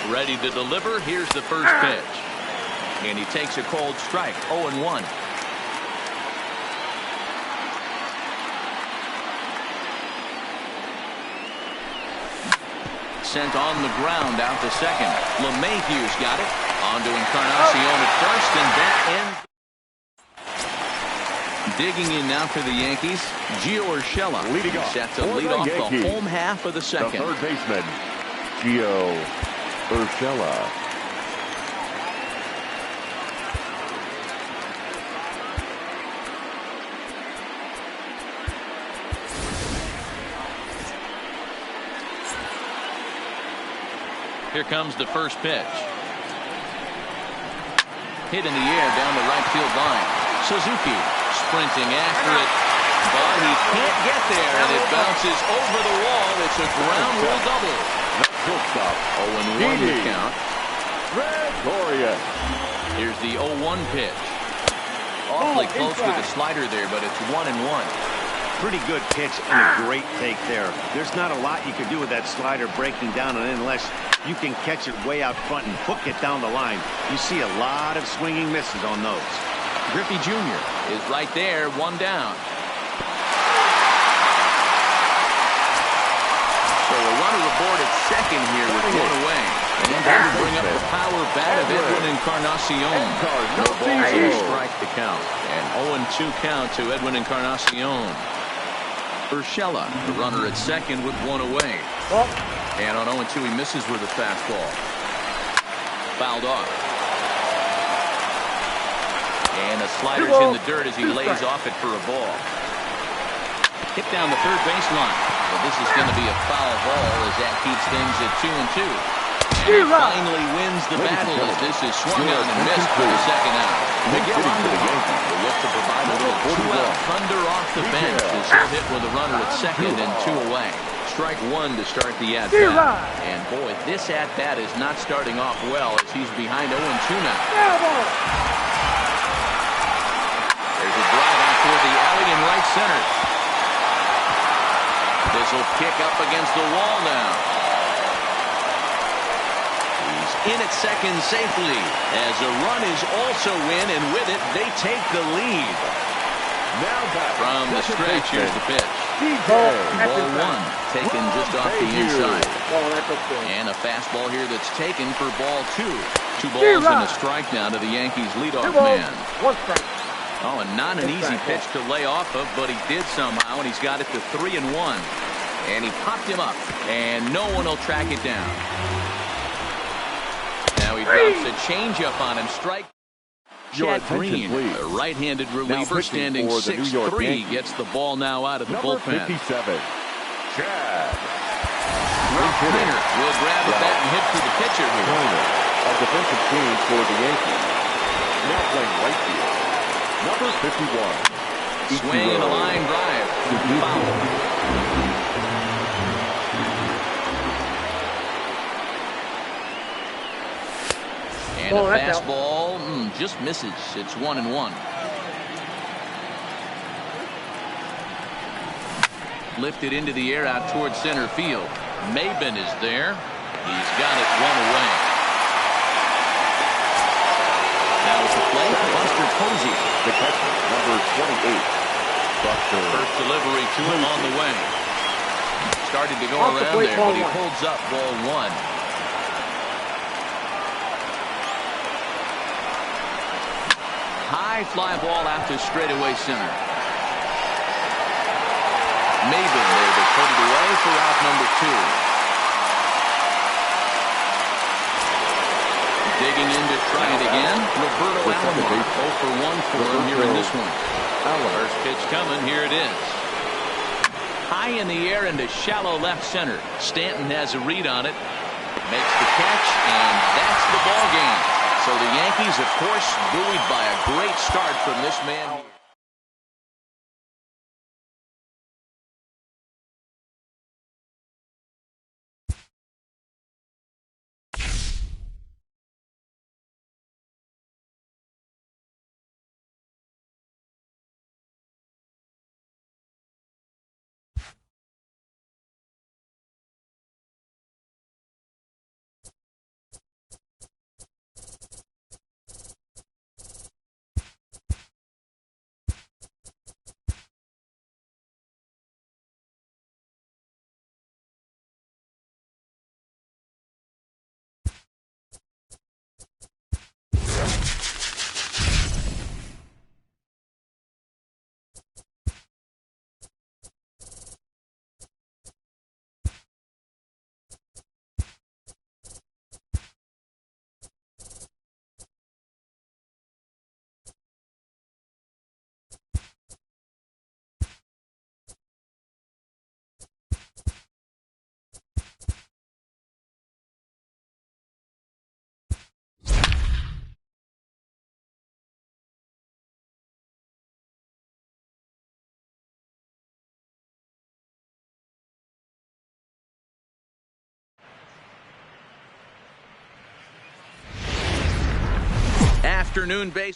Ready to deliver. Here's the first pitch. And he takes a cold strike. 0-1. Sent on the ground out to second. LeMahieu's got it. On to Encarnacion at first, and that ends. Digging in now for the Yankees, Gio Urshela set to lead off the home half of the second. The third baseman, Gio Urshela. Here comes the first pitch. Hit in the air down the right field line. Suzuki sprinting after it, but he can't get there, and it bounces over the wall. It's a ground rule double. Shortstop. 0-1 to count. Glorious. Here's the 0-1 pitch. Awfully close with the slider there, but it's 1-1. Pretty good pitch and a great take there. There's not a lot you can do with that slider breaking down unless you can catch it way out front and hook it down the line. You see a lot of swinging misses on those. Griffey Jr. is right there, 1 down. So a runner aboard at second here with 1 away. And that will bring up the power bat of Edwin Encarnacion. No balls and a strike to count. And 0-2 count to Edwin Encarnacion. Urshela, the runner at second with 1 away. And on 0-2 he misses with a fastball. Fouled off. And the slider's in the dirt as he lays off it for a ball. Hit down the third baseline. But this is going to be a foul ball as that keeps things at 2-2. And he finally wins the battle as this is swung on and missed for the second out. Miguel Andujar will look to provide a little 2-out thunder off the bench as he'll hit with a runner at second and 2 away. Strike 1 to start the at-bat. And boy, this at-bat is not starting off well as he's behind 0-2 now. There's a drive out toward the alley in right center. This will kick up against the wall now. He's in at second safely as a run is also in, and with it, they take the lead. Now back from the stretch, here's the pitch. Ball 1, taken just off the inside. And a fastball here that's taken for ball 2. 2 balls and a strike now to the Yankees leadoff man. Oh, and not an easy pitch to lay off of, but he did somehow, and he's got it to 3-1. And he popped him up, and no one will track it down. Now he drops a changeup on him. Strike. Chad Green, a right-handed reliever standing 6'3", gets the ball now out of the bullpen. 57, Chad. Greener will grab a bat and hit for the pitcher here. A defensive change for the Yankees. Now playing right field. Number 51. Swing and a line drive. Foul. And a fastball just misses. It's 1-1. Lifted into the air out towards center field. Maben is there. He's got it one away. Now at the plate, Buster Posey. The catcher, number 28. Buster. First delivery to him on the way. Started to go around there, but he holds up ball one. High fly ball out to straightaway center. Maben able to put it away for out number 2. Digging in to try it again. Roberto Alomar 0 for 1 for him here in this one. First pitch coming. Here it is. High in the air into shallow left center. Stanton has a read on it. Makes the catch, and that's the ball game. So the Yankees, of course, buoyed by a great start from this man. Afternoon base.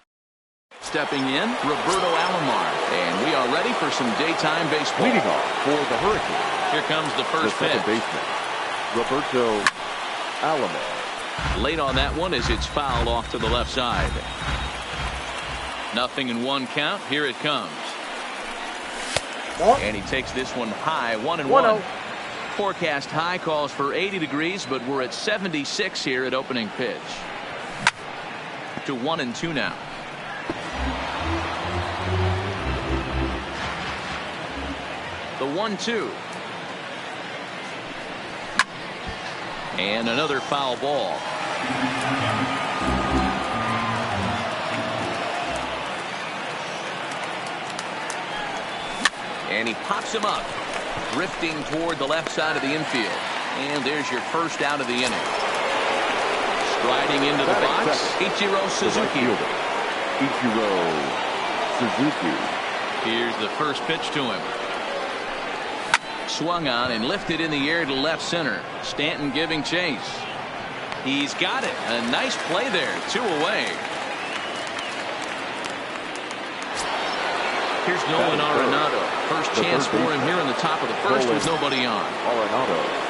Stepping in, Roberto Alomar. And we are ready for some daytime baseball. Leading off for the Hurricanes. Here comes the first pitch. Second baseman, Roberto Alomar. Late on that one as it's fouled off to the left side. 0-1 count. Here it comes. And he takes this one high, 1-1. Forecast high calls for 80 degrees, but we're at 76 here at opening pitch. To 1-2 now. The 1-2. And another foul ball. And he pops him up, drifting toward the left side of the infield. And there's your first out of the inning. Striding into the box, Ichiro Suzuki. Ichiro Suzuki. Here's the first pitch to him. Swung on and lifted in the air to left center. Stanton giving chase. He's got it. A nice play there. 2 away. Here's Nolan Arenado. First chance for him here in the top of the first with nobody on. Arenado.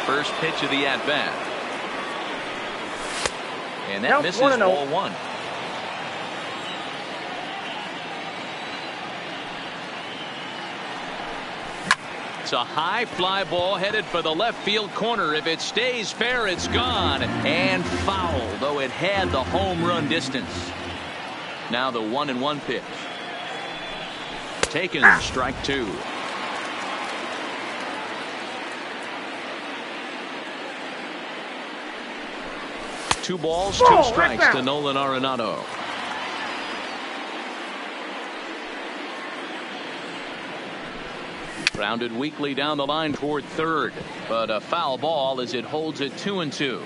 First pitch of the at-bat. And that misses ball 1. It's a high fly ball headed for the left field corner. If it stays fair, it's gone. And foul, though it had the home run distance. Now the 1-1 pitch. Taken, strike 2. 2 balls, 2 strikes to Nolan Arenado. Grounded weakly down the line toward third, but a foul ball as it holds it 2-2.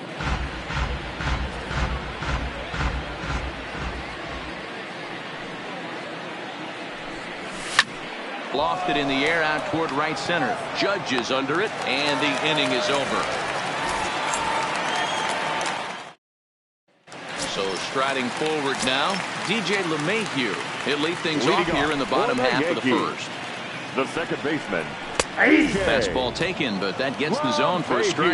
Lofted in the air out toward right center. Judge is under it, and the inning is over. So Striding forward now, DJ LeMahieu. He'll lead things off here in the bottom half of the first. The second baseman. Fastball taken, but that gets the zone for a strike.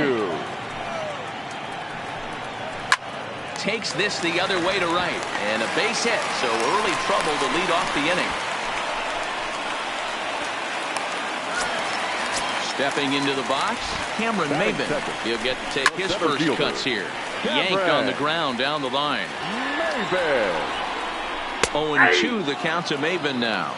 Takes this the other way to right, and a base hit, so early trouble to lead off the inning. Stepping into the box, Cameron Maben. He'll get to take his first cuts here. Yank on the ground down the line. 0-2 the count to Maben now.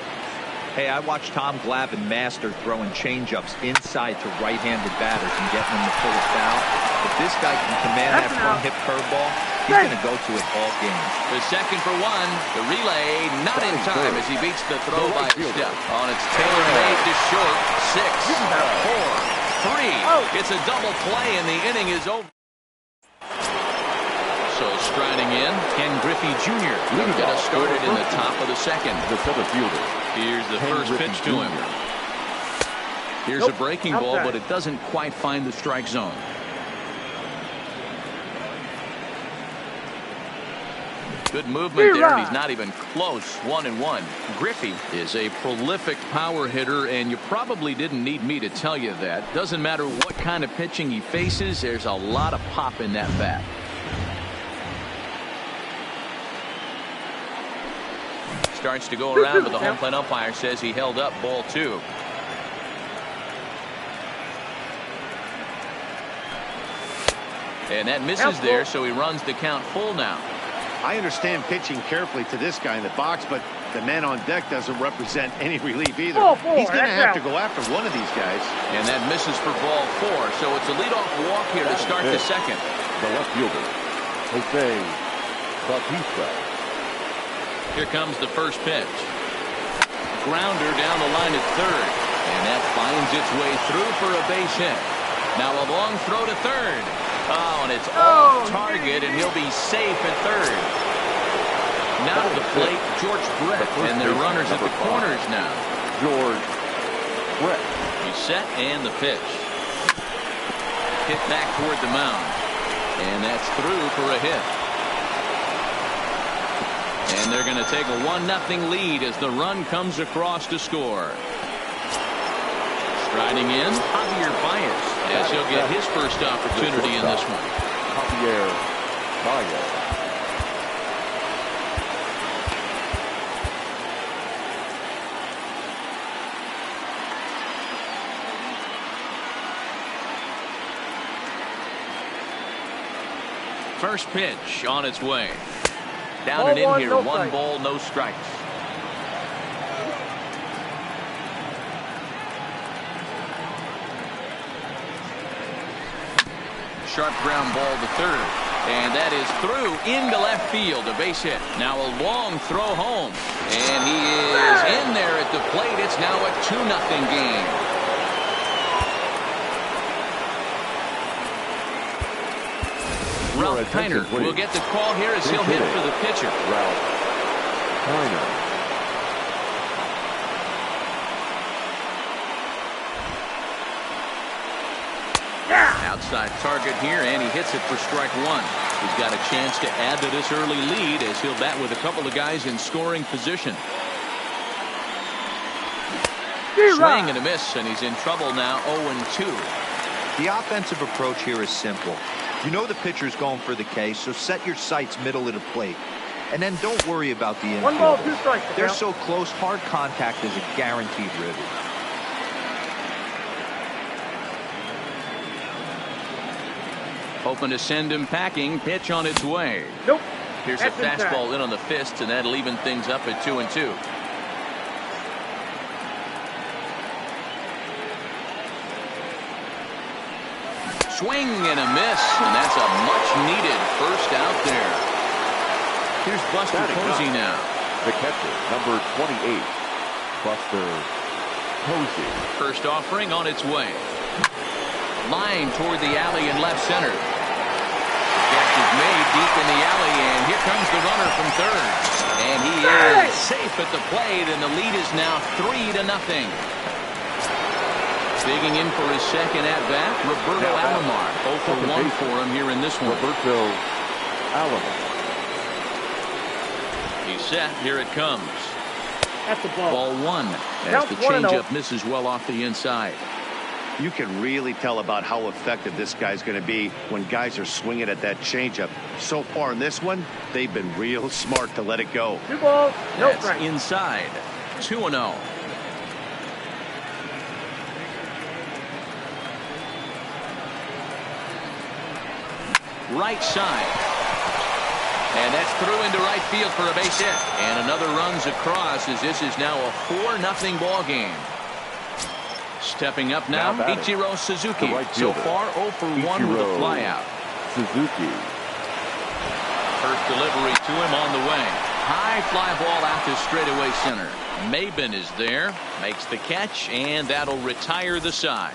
Hey, I watched Tom Glavine master throwing changeups inside to right-handed batters and getting them to pull a foul. If this guy can command that front hip curveball, he's going to go to it all game. The second for one. The relay not in time as he beats the throw by a step. On its tailor-made to short. 6, 4, 3. It's a double play and the inning is over. So striding in, Ken Griffey Jr. will get us started in the top of the second. The center fielder. Here's the first pitch to him. Here's a breaking ball, but it doesn't quite find the strike zone. Good movement there, and he's not even close. 1-1. Griffey is a prolific power hitter, and you probably didn't need me to tell you that. Doesn't matter what kind of pitching he faces, there's a lot of pop in that bat. Starts to go around, but the home plate umpire says he held up ball 2. And that misses there, so he runs the count full now. I understand pitching carefully to this guy in the box, but the man on deck doesn't represent any relief either. He's going to have to go after one of these guys. And that misses for ball 4, so it's a leadoff walk here to start the second. The left fielder, Jose Bautista. Here comes the first pitch. Grounder down the line at third. And that finds its way through for a base hit. Now a long throw to third. Oh, and it's off target, and he'll be safe at third. Now to the plate, George Brett. And their runners at the corners now. George Brett. He's set, and the pitch. Hit back toward the mound. And that's through for a hit. And they're going to take a 1-0 lead as the run comes across to score. Striding in, Javier Baez, as he'll get his first opportunity in this one. Javier Baez. First pitch on its way. Down and in here, 1 ball, no strikes. Sharp ground ball to third. And that is through into left field, a base hit. Now a long throw home. And he is in there at the plate. It's now a 2-0 game. Ralph Kiner will get the call here as he'll hit for the pitcher. Ralph Kiner. Outside target here, and he hits it for strike 1. He's got a chance to add to this early lead as he'll bat with a couple of guys in scoring position. Swing and a miss, and he's in trouble now. 0-2. The offensive approach here is simple. You know the pitcher's going for the K, so set your sights middle of the plate. And then don't worry about the infield. 1 ball, 2 strikes. They're so close, hard contact is a guaranteed ribby. Hoping to send him packing. Pitch on its way. Nope. Here's a fastball in on the fist, and that'll even things up at 2-2. Swing and a miss, and that's a much-needed first out there. Here's Buster Posey now. The catcher, number 28, Buster Posey. First offering on its way. Line toward the alley in left center. The catch is made deep in the alley, and here comes the runner from third. And he is safe at the plate, and the lead is now 3-0. Digging in for his second at-bat, Roberto Alomar. 0 for 1 for him here in this one. Roberto Alomar. Ready, set, here it comes. That's the ball. Ball one as the changeup misses well off the inside. You can really tell about how effective this guy's going to be when guys are swinging at that changeup. So far in this one, they've been real smart to let it go. 2 balls, no That's strike. inside. 2-0. Right side. And that's through into right field for a base hit. And another runs across as this is now a 4-0 ball game. Stepping up now, Ichiro Suzuki. So far 0 for 1 with a flyout. Suzuki. First delivery to him on the way. High fly ball out to straightaway center. Maben is there, makes the catch, and that'll retire the side.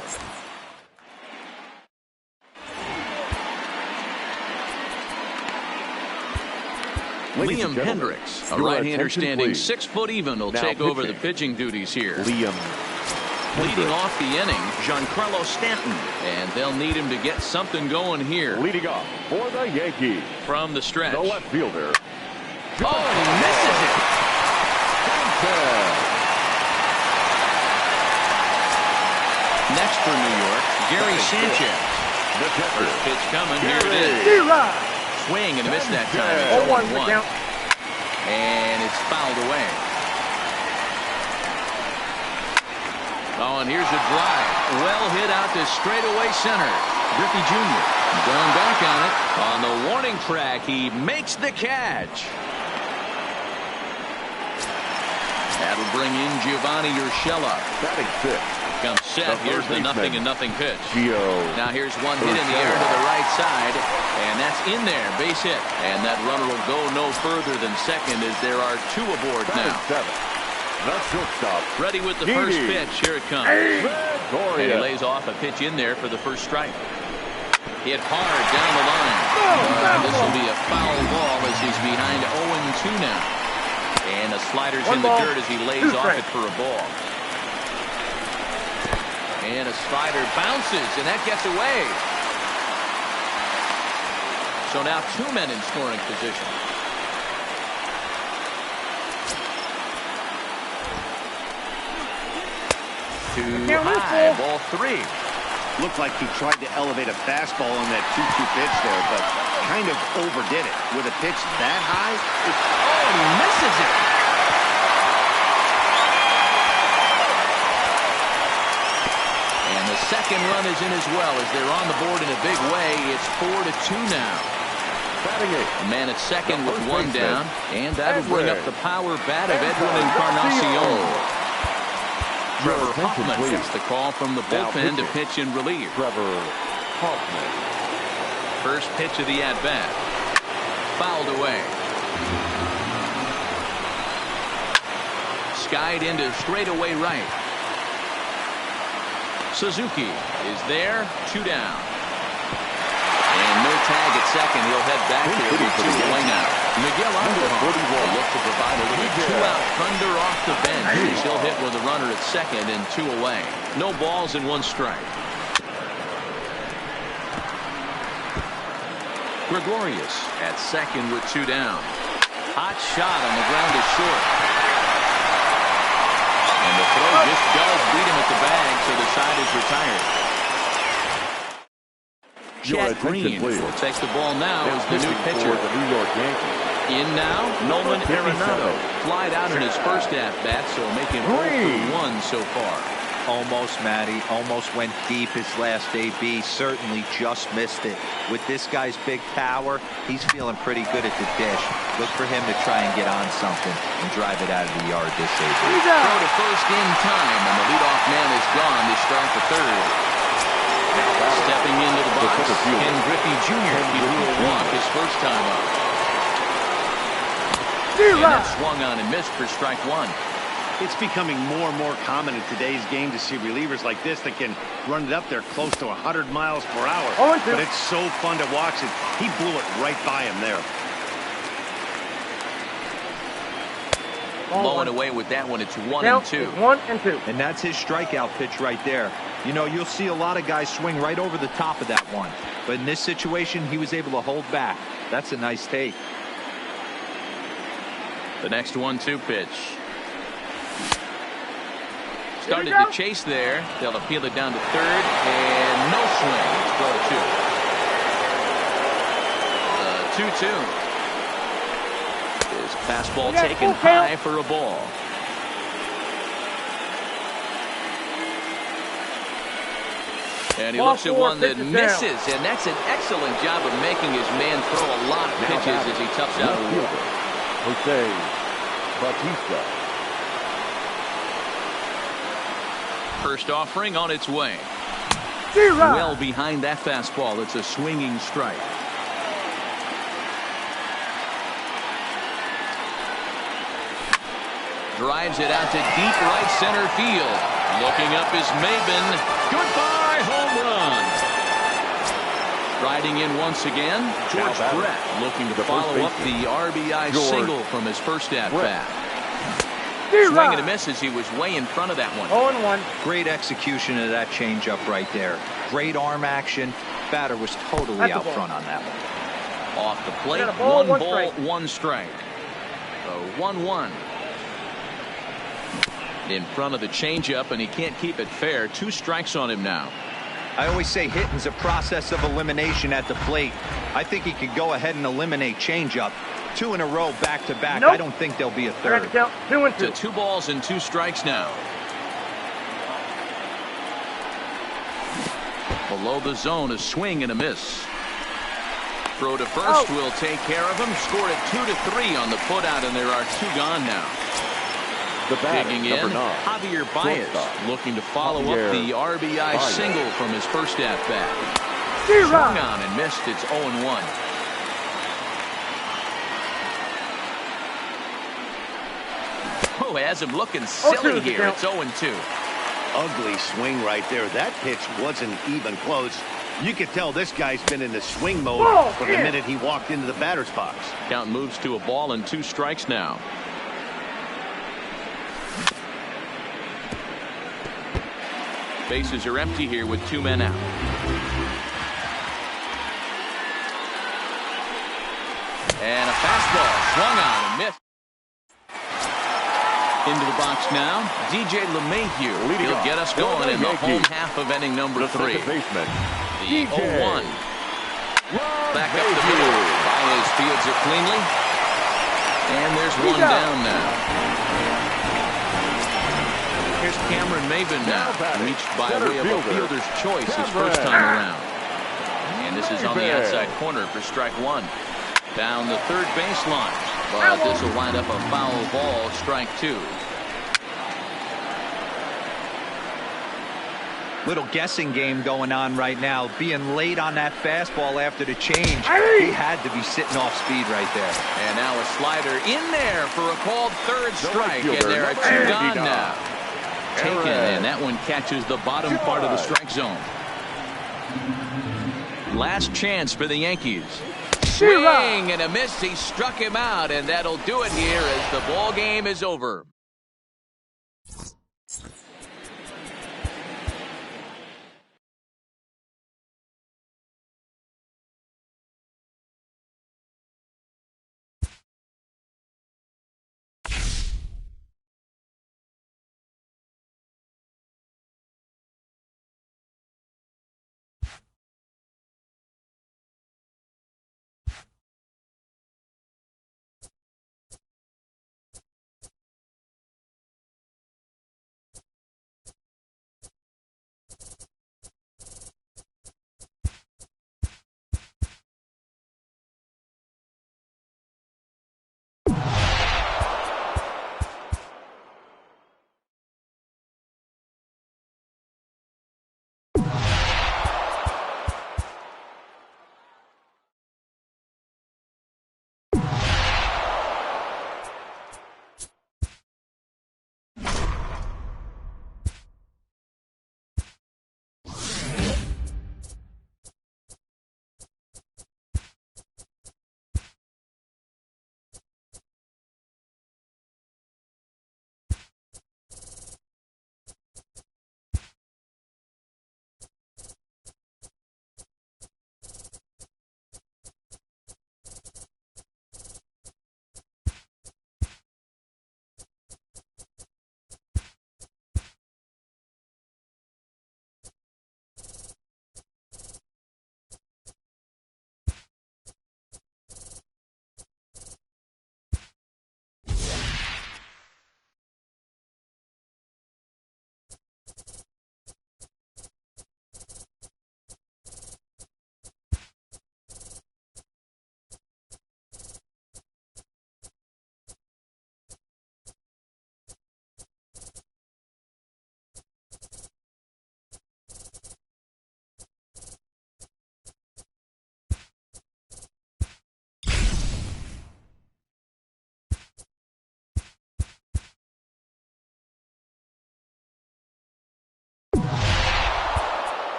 Liam Hendricks, a right-hander standing 6 foot even, will take over the pitching duties here. Liam. Leading off the inning, Giancarlo Stanton, and they'll need him to get something going here. Leading off for the Yankees. From the stretch. The left fielder. Oh, and he misses it. Next for New York, Gary Sanchez. The First pitch coming, here it is. Swing and a miss that time. 0-1. And it's fouled away. Oh, and here's a drive. Well hit out to straightaway center. Griffey Jr. going back on it. On the warning track, he makes the catch. That'll bring in Giovanni Urshela. Batting 6th. Comes set. Here's the 0-0 pitch. Gio. Now here's one hit in the air to the right side. And that's in there. Base hit. And that runner will go no further than second as there are 2 aboard now. 7th. The shortstop. Ready with the first pitch. Here it comes. And he lays off a pitch in there for the first strike. Hit hard down the line. This will be a foul ball as he's behind 0-2 now. And the slider's in the dirt as he lays off it for a ball. And a slider bounces, and that gets away. So now 2 men in scoring position. Too high, ball 3. Looked like he tried to elevate a fastball on that 2-2 pitch there, but kind of overdid it. With a pitch that high, oh, and he misses it. And the second run is in as well as they're on the board in a big way. It's 4-2 now. A man at second with 1 down, and that'll bring up the power bat of Edwin Encarnacion. Trevor Hoffman gets the call from the bullpen to pitch in relief. Trevor Hoffman. First pitch of the at-bat. Fouled away. Skied into straightaway right. Suzuki is there. 2 down. And no tag at second. He'll head back here with 2 away now. Miguel Andujar will look to provide a little 2-out thunder off the bench. He'll hit with a runner at second and 2 away. No balls and 1 strike. Gregorius at second with 2 down. Hot shot on the ground is short. And the throw just does beat him at the bag, so the side is retired. Chad Green will take the ball now as the new pitcher. For the New York Yankees. In now, Nolan Arenado. Flied out in his first at-bat, so making 0-1 so far. Almost, Matty. Almost went deep his last AB. Certainly just missed it. With this guy's big power, he's feeling pretty good at the dish. Look for him to try and get on something and drive it out of the yard this AB. Throw to first in time, and the leadoff man is gone to start the third. Stepping into the box, Ken Griffey Jr. He blew a walk his first time up. And that swung on and missed for strike 1. it's becoming more and more common in today's game to see relievers like this that can run it up there close to 100 miles per hour. But it's so fun to watch it. He blew it right by him there. Blowing away with that one. It's 1-2. 1-2. And that's his strikeout pitch right there. You know, you'll see a lot of guys swing right over the top of that one. But in this situation, he was able to hold back. That's a nice take. The next 1-2 pitch. Started to chase there. They'll appeal it down to third, and no swing. Let's go to 2. 2-2. His fastball taken high for a ball. And he looks at one that misses, and that's an excellent job of making his man throw a lot of pitches as he toughs out a little. Jose Bautista. First offering on its way. Well behind that fastball. It's a swinging strike. Drives it out to deep right center field. Looking up is Maben. Goodbye, home run. Riding in once again, George Brett looking to follow up the RBI single from his first at-bat. Swing and a miss as he was way in front of that one. 0-1. Great execution of that changeup right there. Great arm action. Batter was totally out front on that one. Off the plate, one ball, one strike. So 1-1. In front of the changeup, and he can't keep it fair. 2 strikes on him now. I always say hitting's a process of elimination at the plate. I think he could go ahead and eliminate changeup. 2 in a row, back to back. I don't think there'll be a third. 2-2. To 2 balls and 2 strikes now. Below the zone, a swing and a miss. Throw to first will take care of him. Scored it 2-3 on the putout, and there are 2 gone now. Digging in, Javier Baez looking to follow up the RBI single from his first at-bat. Swung on and missed. It's 0-1. Oh, has him looking silly here. It's 0-2. Ugly swing right there. That pitch wasn't even close. You could tell this guy's been in the swing mode from the minute he walked into the batter's box. Count moves to a ball and 2 strikes now. Bases are empty here with 2 men out. And a fastball swung on and missed. Into the box now, DJ LeMahieu. He'll get us going in the home half of inning number 3. The 0-1. Back up the middle. Baez fields it cleanly. And there's 1 down now. Here's Cameron Maben now, reached by way of a fielder's choice his first time around. And this is on the outside corner for strike 1. Down the third baseline, but this will wind up a foul ball, strike 2. Little guessing game going on right now. Being late on that fastball after the change. He had to be sitting off speed right there. And now a slider in there for a called third strike, and there are 2 gone now. Taken, and that one catches the bottom part of the strike zone. Last chance for the Yankees. Swing and a miss. He struck him out, and that'll do it here as the ball game is over.